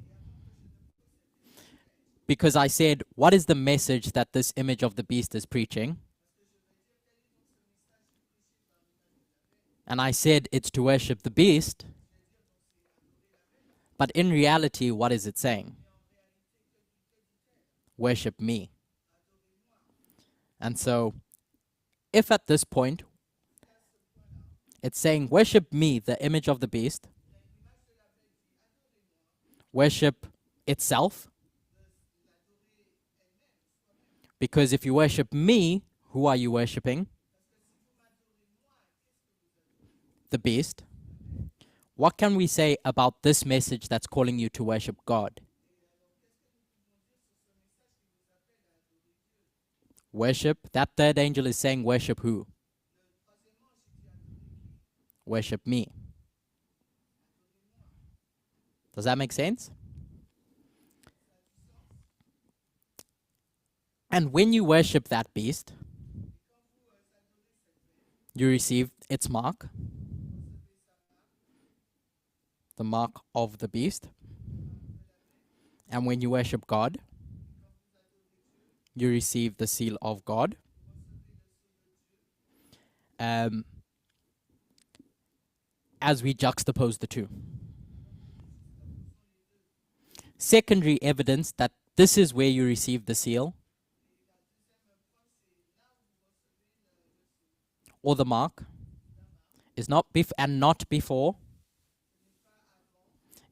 because I said, what is the message that this image of the beast is preaching? And I said it's to worship the beast. But in reality, what is it saying? Worship me. And so, if at this point, it's saying, worship me, the image of the beast, worship itself, because if you worship me, who are you worshiping? The beast. What can we say about this message that's calling you to worship God? Worship. That third angel is saying worship who? Worship me. Does that make sense? And when you worship that beast, you receive its mark, the mark of the beast. And when you worship God, you receive the seal of God. As we juxtapose the two. Secondary evidence that this is where you receive the seal or the mark is not not before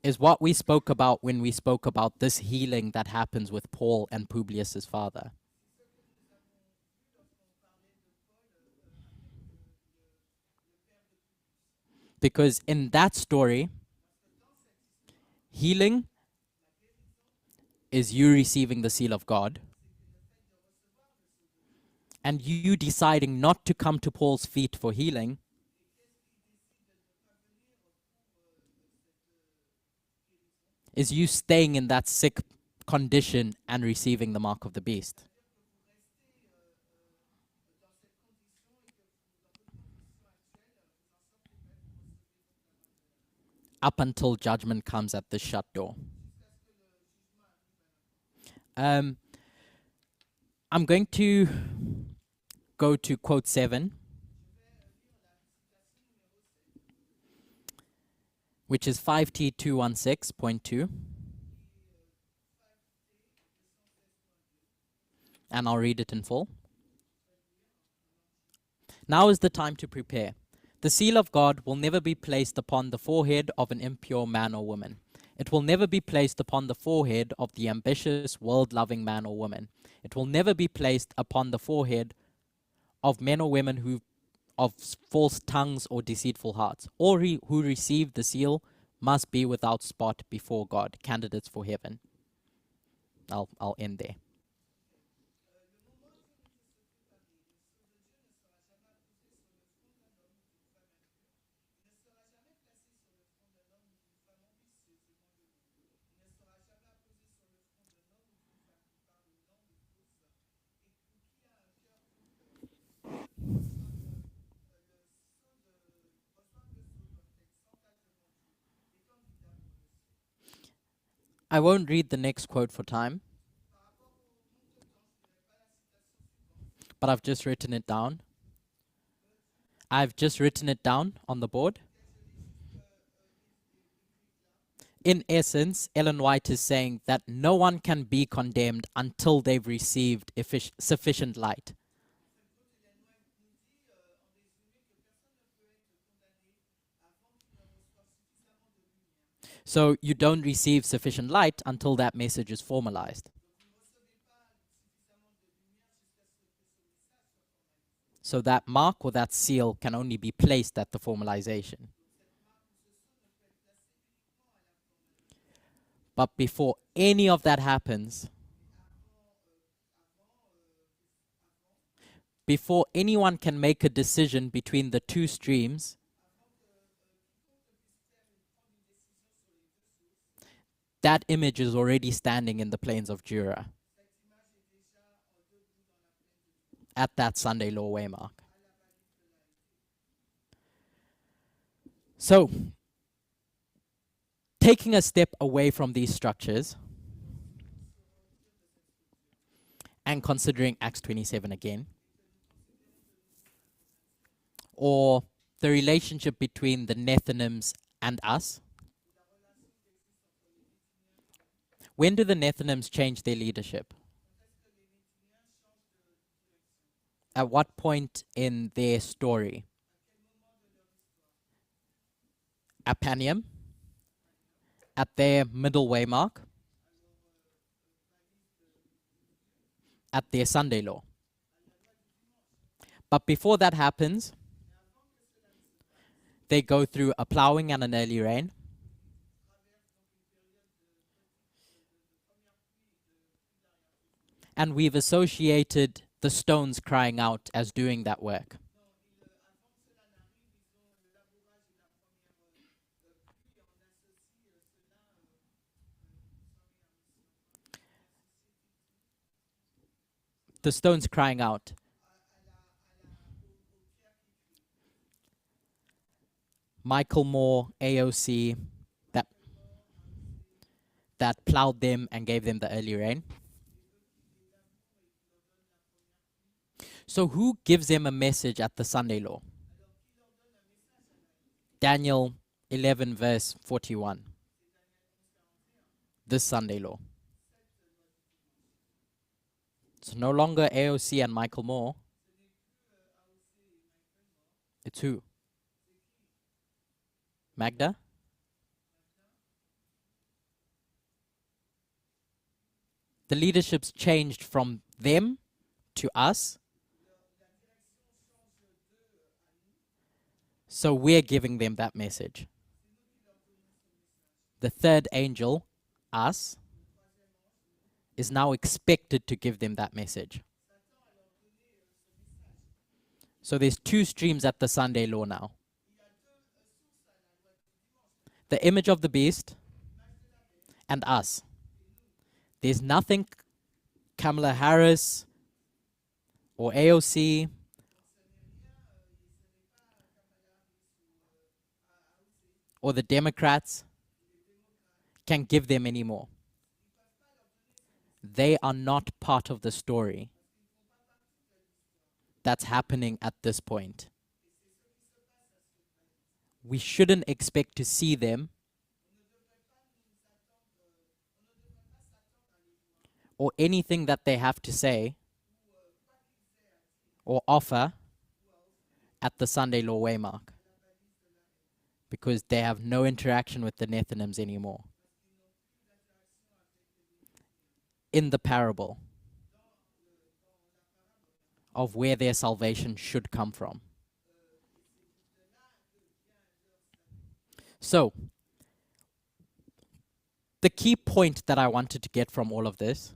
is what we spoke about when we spoke about this healing that happens with Paul and Publius's father. Because in that story, healing is you receiving the seal of God and you deciding not to come to Paul's feet for healing is you staying in that sick condition and receiving the mark of the beast. Up until judgment comes at the shut door. I'm going to go to quote 7, which is 5T216.2. And I'll read it in full. Now is the time to prepare. The seal of God will never be placed upon the forehead of an impure man or woman. It will never be placed upon the forehead of the ambitious, world-loving man or woman. It will never be placed upon the forehead of men or women who of false tongues or deceitful hearts. All who receive the seal must be without spot before God, candidates for heaven. I'll end there. I won't read the next quote for time, but I've just written it down. I've just written it down on the board. In essence, Ellen White is saying that no one can be condemned until they've received sufficient light. So you don't receive sufficient light until that message is formalized. So that mark or that seal can only be placed at the formalization. But before any of that happens, before anyone can make a decision between the two streams, that image is already standing in the plains of Jura at that Sunday law waymark. So, taking a step away from these structures and considering Acts 27 again, or the relationship between the Nethinims and us. When do the Nethinims change their leadership? At what point in their story? At Panium? At their middle way mark? At their Sunday law? But before that happens, they go through a plowing and an early rain. And we've associated the stones crying out as doing that work. The stones crying out. Michael Moore, AOC, that plowed them and gave them the early rain. So who gives them a message at the Sunday law? Daniel 11 verse 41. This Sunday law. It's no longer AOC and Michael Moore. It's who? Magda? The leadership's changed from them to us. So we're giving them that message. The third angel, us, is now expected to give them that message. So there's two streams at the Sunday law now. The image of the beast and us. There's nothing Kamala Harris or AOC or the Democrats can give them anymore. They are not part of the story that's happening at this point. We shouldn't expect to see them or anything that they have to say or offer at the Sunday law waymark, because they have no interaction with the Nethinims anymore. In the parable of where their salvation should come from. So, the key point that I wanted to get from all of this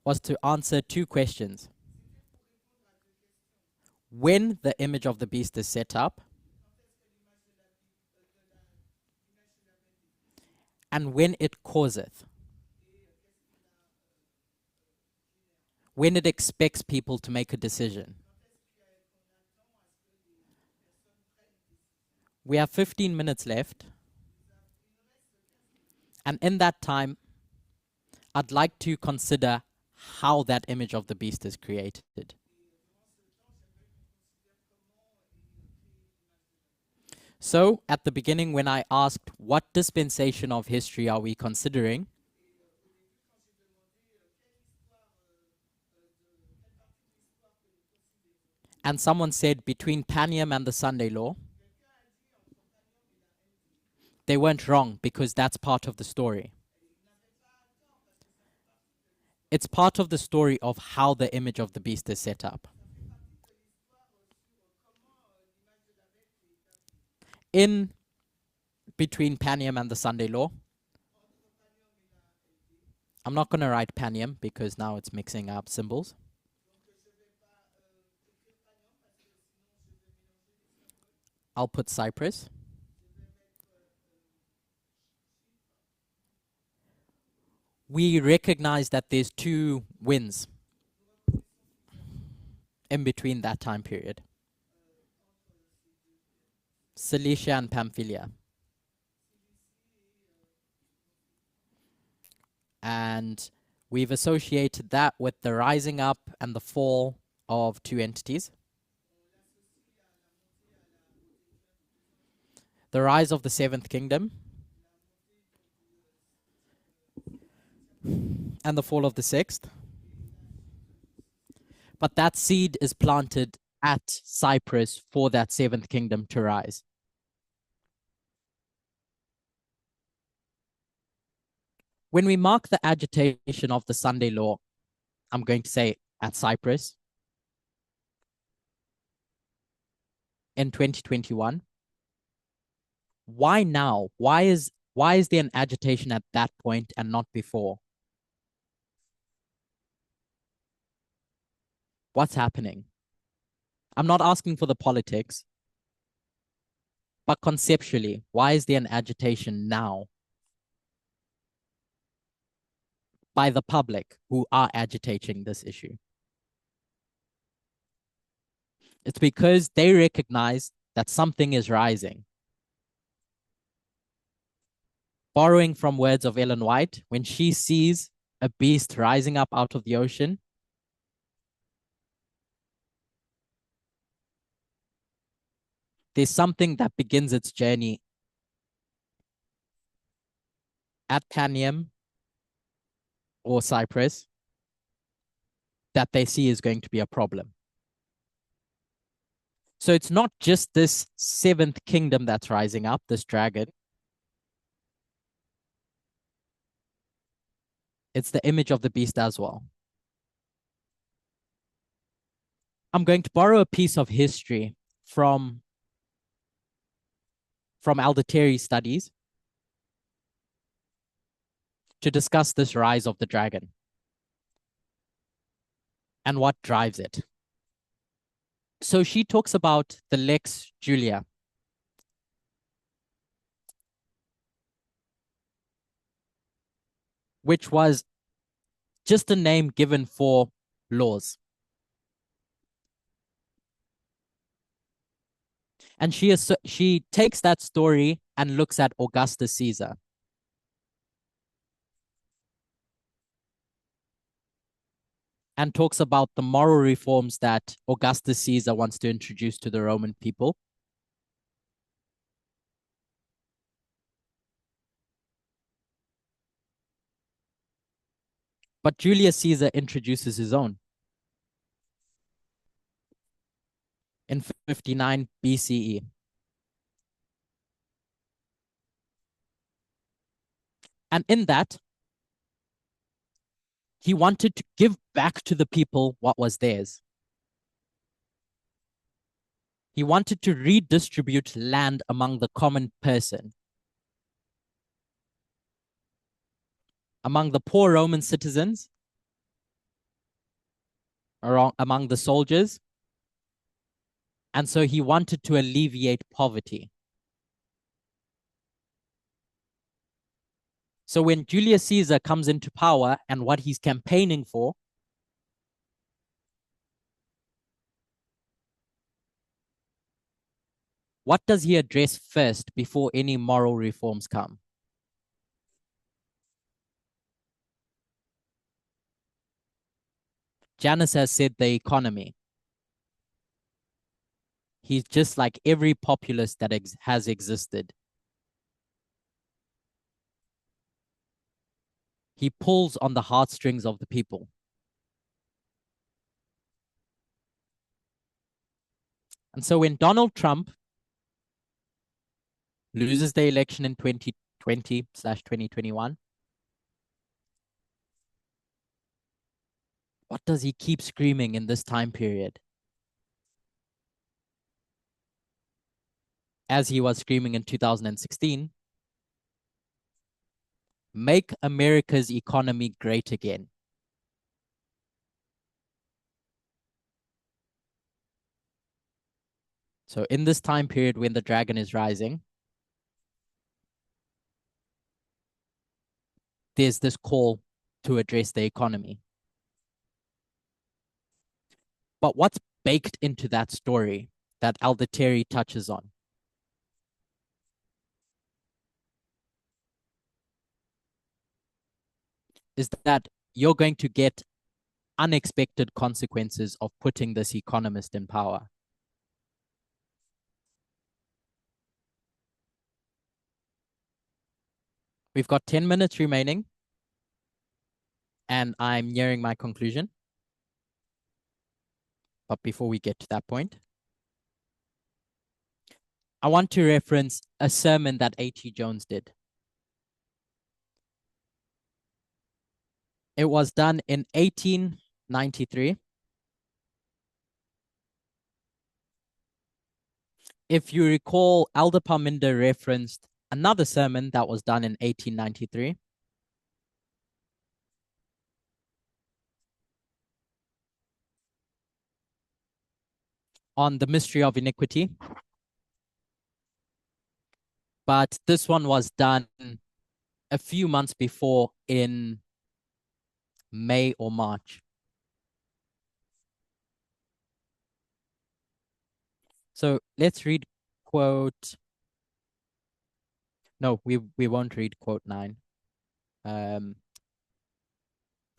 was to answer two questions. When the image of the beast is set up, and when it causeth, when it expects people to make a decision. We have 15 minutes left. And in that time, I'd like to consider how that image of the beast is created. So, at the beginning, when I asked what dispensation of history are we considering, and someone said between Panium and the Sunday Law, they weren't wrong because that's part of the story. It's part of the story of how the image of the beast is set up. In between Panium and the Sunday Law, I'm not going to write Panium because now it's mixing up symbols. I'll put Cyprus. We recognize that there's two winds in between that time period. Cilicia and Pamphylia. And we've associated that with the rising up and the fall of two entities. The rise of the seventh kingdom and the fall of the sixth. But that seed is planted at Cyprus for that seventh kingdom to rise. When we mark the agitation of the Sunday Law, I'm going to say at Cyprus in 2021, why now? Why is there an agitation at that point and not before? What's happening? I'm not asking for the politics, but conceptually, why is there an agitation now by the public who are agitating this issue? It's because they recognize that something is rising. Borrowing from words of Ellen White, when she sees a beast rising up out of the ocean, there's something that begins its journey at Panium or Cyprus that they see is going to be a problem. So it's not just this seventh kingdom that's rising up, this dragon. It's the image of the beast as well. I'm going to borrow a piece of history from Alderterry studies to discuss this rise of the dragon and what drives it. So she talks about the Lex Julia. Which was just a name given for laws. And she takes that story and looks at Augustus Caesar. And talks about the moral reforms that Augustus Caesar wants to introduce to the Roman people. But Julius Caesar introduces his own. In 59 BCE. And in that, he wanted to give back to the people what was theirs. He wanted to redistribute land among the common person. Among the poor Roman citizens, among the soldiers. And so he wanted to alleviate poverty. So when Julius Caesar comes into power and what he's campaigning for, what does he address first before any moral reforms come? Janice has said the economy. He's just like every populist that has existed. He pulls on the heartstrings of the people. And so when Donald Trump loses the election in 2020/2021, what does he keep screaming in this time period? As he was screaming in 2016, make America's economy great again. So in this time period when the dragon is rising, there's this call to address the economy. But what's baked into that story that Elder Terry touches on? Is that you're going to get unexpected consequences of putting this economist in power. We've got 10 minutes remaining, and I'm nearing my conclusion. But before we get to that point, I want to reference a sermon that A.T. Jones did. It was done in 1893. If you recall, Elder Parminder referenced another sermon that was done in 1893. On the mystery of iniquity. But this one was done a few months before in May or March. So let's read quote. No, we won't read quote 9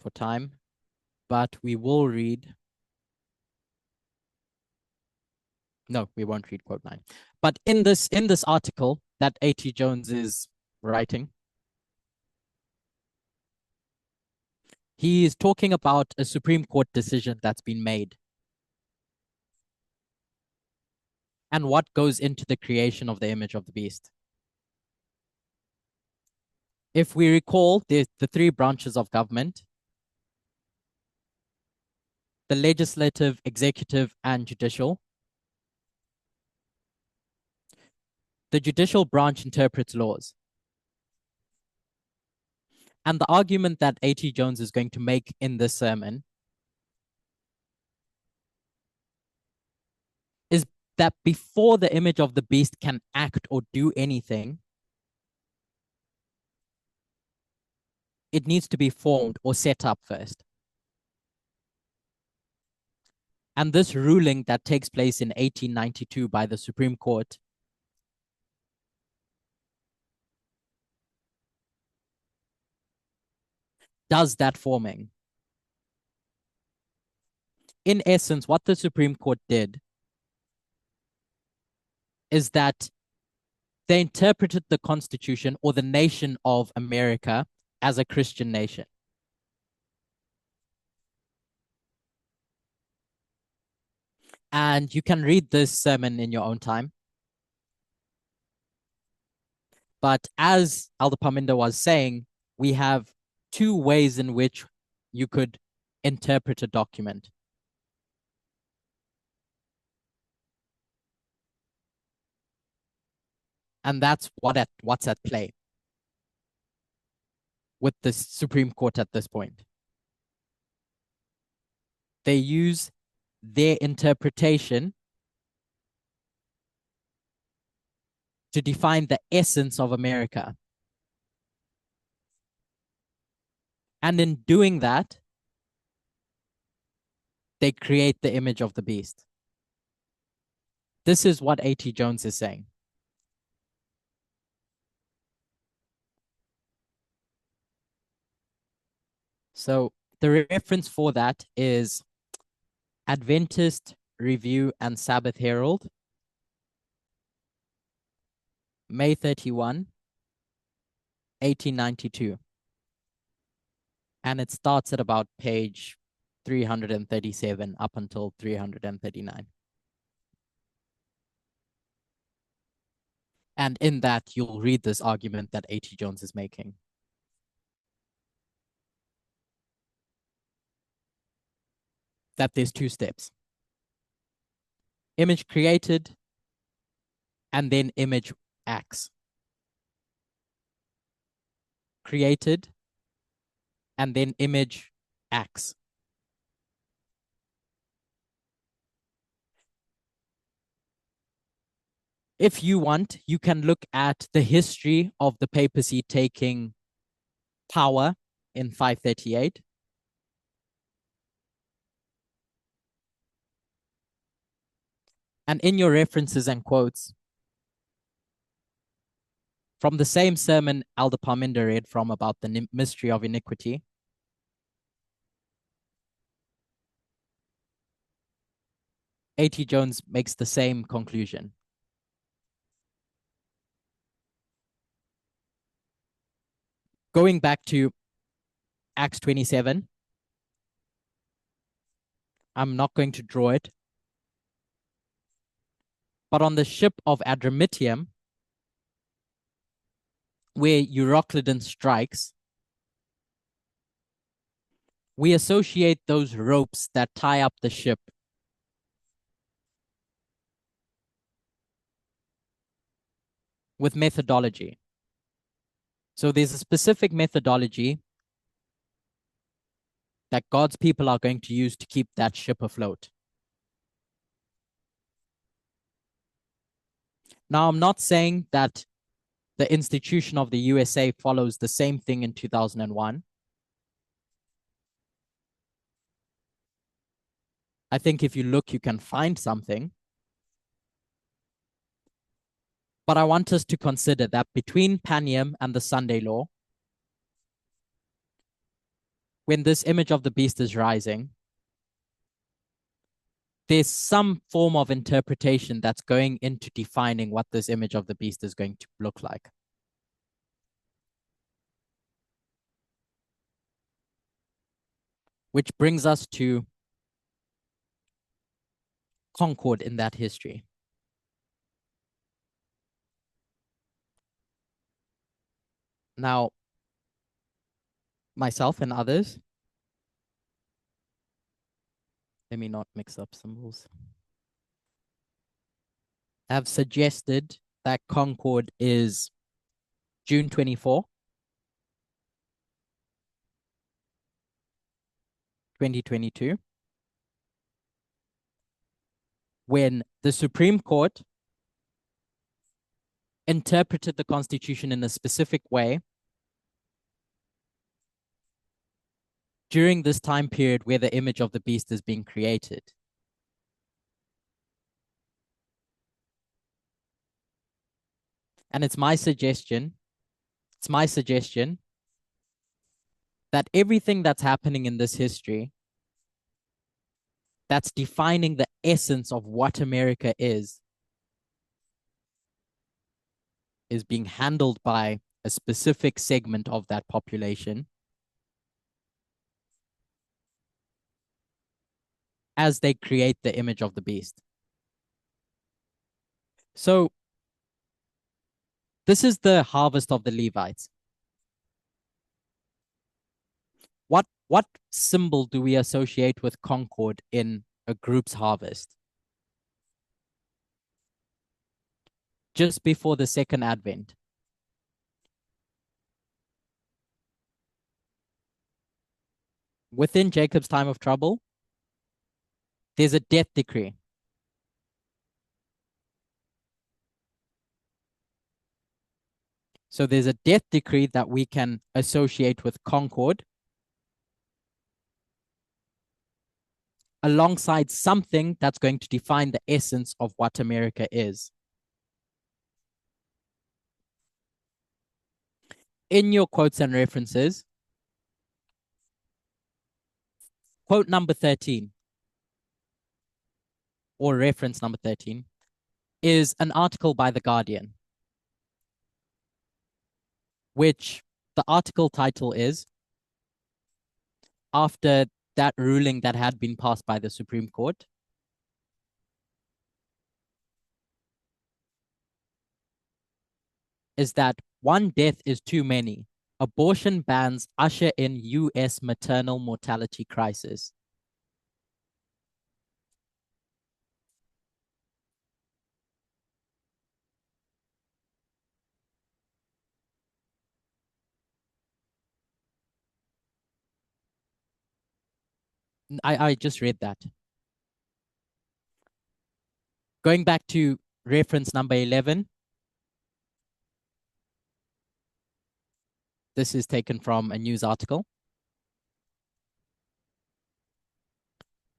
for time, but we will read. No, we won't read quote 9. But in this article that A.T. Jones is writing, he is talking about a Supreme Court decision that's been made and what goes into the creation of the image of the beast. If we recall, there's the 3 branches of government: the legislative, executive, and judicial. The judicial branch interprets laws. And the argument that A.T. Jones is going to make in this sermon is that before the image of the beast can act or do anything, it needs to be formed or set up first. And this ruling that takes place in 1892 by the Supreme Court does that forming. In essence, what the Supreme Court did is that they interpreted the Constitution or the nation of America as a Christian nation. And you can read this sermon in your own time. But as Elder Parminder was saying, we have 2 ways in which you could interpret a document. And that's what's at play with the Supreme Court at this point. They use their interpretation to define the essence of America. And in doing that, they create the image of the beast. This is what A.T. Jones is saying. So the reference for that is Adventist Review and Sabbath Herald, May 31, 1892. And it starts at about page 337 up until 339. And in that, you'll read this argument that A.T. Jones is making. That there's two steps. Image created, and then image acts. Created, and then image acts. If you want, you can look at the history of the papacy taking power in 538. And in your references and quotes, from the same sermon Elder Parminder read from about the mystery of iniquity, A.T. Jones makes the same conclusion. Going back to Acts 27, I'm not going to draw it, but on the ship of Adramyttium, where Euroclydon strikes, we associate those ropes that tie up the ship with methodology. So there's a specific methodology that God's people are going to use to keep that ship afloat. Now, I'm not saying that the institution of the USA follows the same thing in 2001. I think if you look, you can find something. But I want us to consider that between Panium and the Sunday law, when this image of the beast is rising, there's some form of interpretation that's going into defining what this image of the beast is going to look like. Which brings us to Concord in that history. Now, myself and others, let me not mix up symbols, have suggested that Concord is June 24, 2022, when the Supreme Court interpreted the Constitution in a specific way during this time period where the image of the beast is being created. And it's my suggestion that everything that's happening in this history that's defining the essence of what America is being handled by a specific segment of that population as they create the image of the beast. So this is the harvest of the Levites. What symbol do we associate with Concord in a group's harvest? Just before the second advent. Within Jacob's time of trouble, there's a death decree. So there's a death decree that we can associate with Concord alongside something that's going to define the essence of what America is. In your quotes and references, quote number 13. or reference number 13, is an article by The Guardian, which the article title is, after that ruling that had been passed by the Supreme Court, is that one death is too many. Abortion bans usher in US maternal mortality crisis. I just read that. Going back to reference number 11. This is taken from a news article.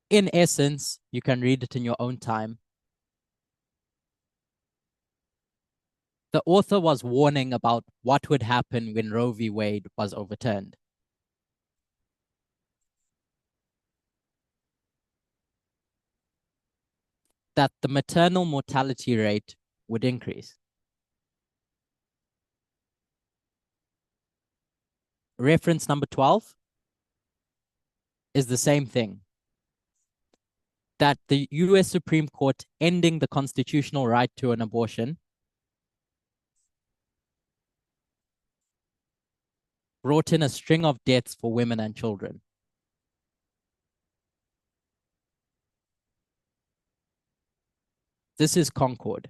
In essence, you can read it in your own time. The author was warning about what would happen when Roe v. Wade was overturned. That the maternal mortality rate would increase. Reference number 12 is the same thing. That the US Supreme Court ending the constitutional right to an abortion brought in a string of deaths for women and children. This is Concord,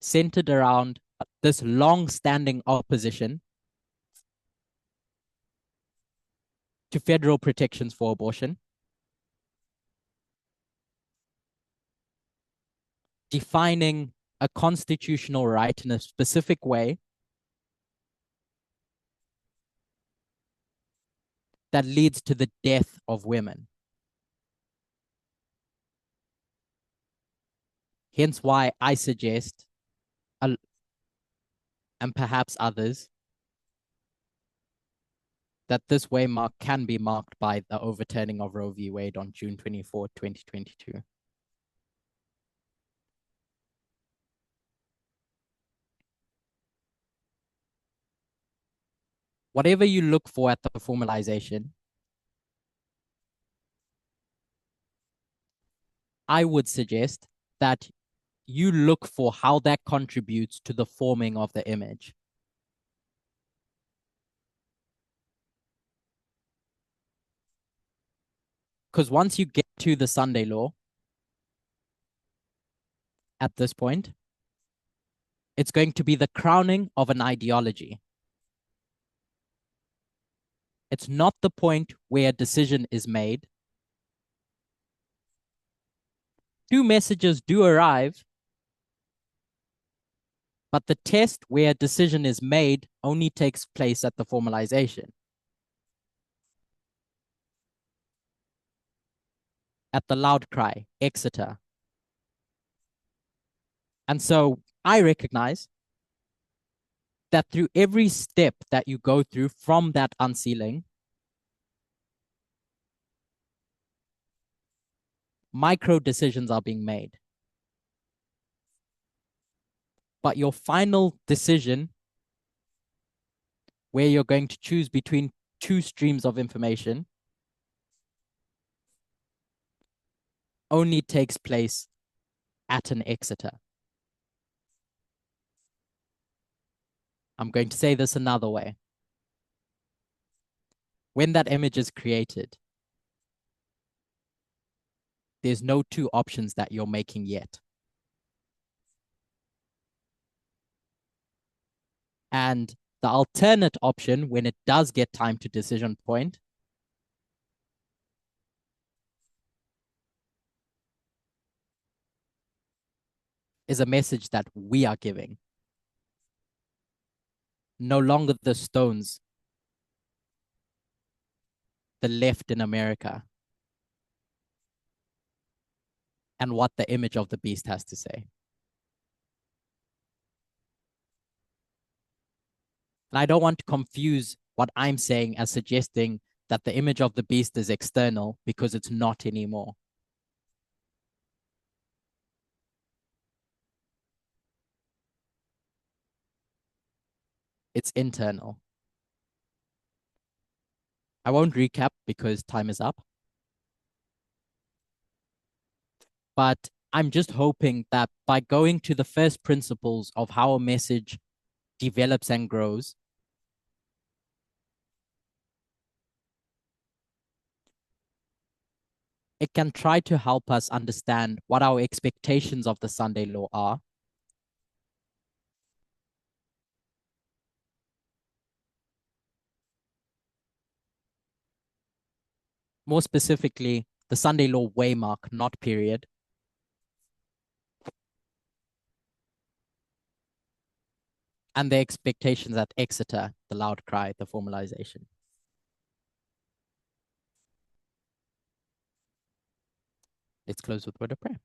centered around this long-standing opposition to federal protections for abortion, defining a constitutional right in a specific way that leads to the death of women. Hence why I suggest, and perhaps others, that this waymark can be marked by the overturning of Roe v. Wade on June 24, 2022. Whatever you look for at the formalization, I would suggest that you look for how that contributes to the forming of the image. Because once you get to the Sunday law, at this point, it's going to be the crowning of an ideology. It's not the point where a decision is made. Two messages do arrive, but the test where a decision is made only takes place at the formalization. At the loud cry, Exeter. And so I recognize that through every step that you go through from that unsealing, micro decisions are being made. But your final decision, where you're going to choose between two streams of information, only takes place at an Exeter. I'm going to say this another way. When that image is created, there's no two options that you're making yet. And the alternate option, when it does get time to decision point, is a message that we are giving. No longer the Stones, the left in America, and what the image of the beast has to say. And I don't want to confuse what I'm saying as suggesting that the image of the beast is external, because it's not anymore. It's internal. I won't recap because time is up. But I'm just hoping that by going to the first principles of how a message develops and grows, it can try to help us understand what our expectations of the Sunday law are. More specifically, the Sunday law waymark, not period. And the expectations at Exeter, the loud cry, the formalization. Let's close with a word of prayer.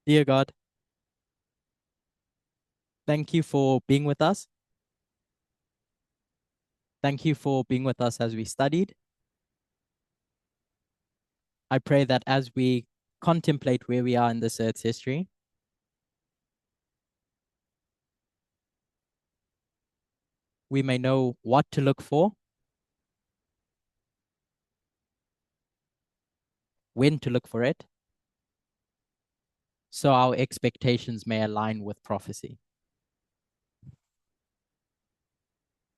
Dear God, thank you for being with us. Thank you for being with us as we studied. I pray that as we contemplate where we are in this earth's history, we may know what to look for, when to look for it, so our expectations may align with prophecy.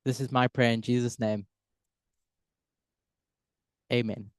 This is my prayer in Jesus' name. Amen.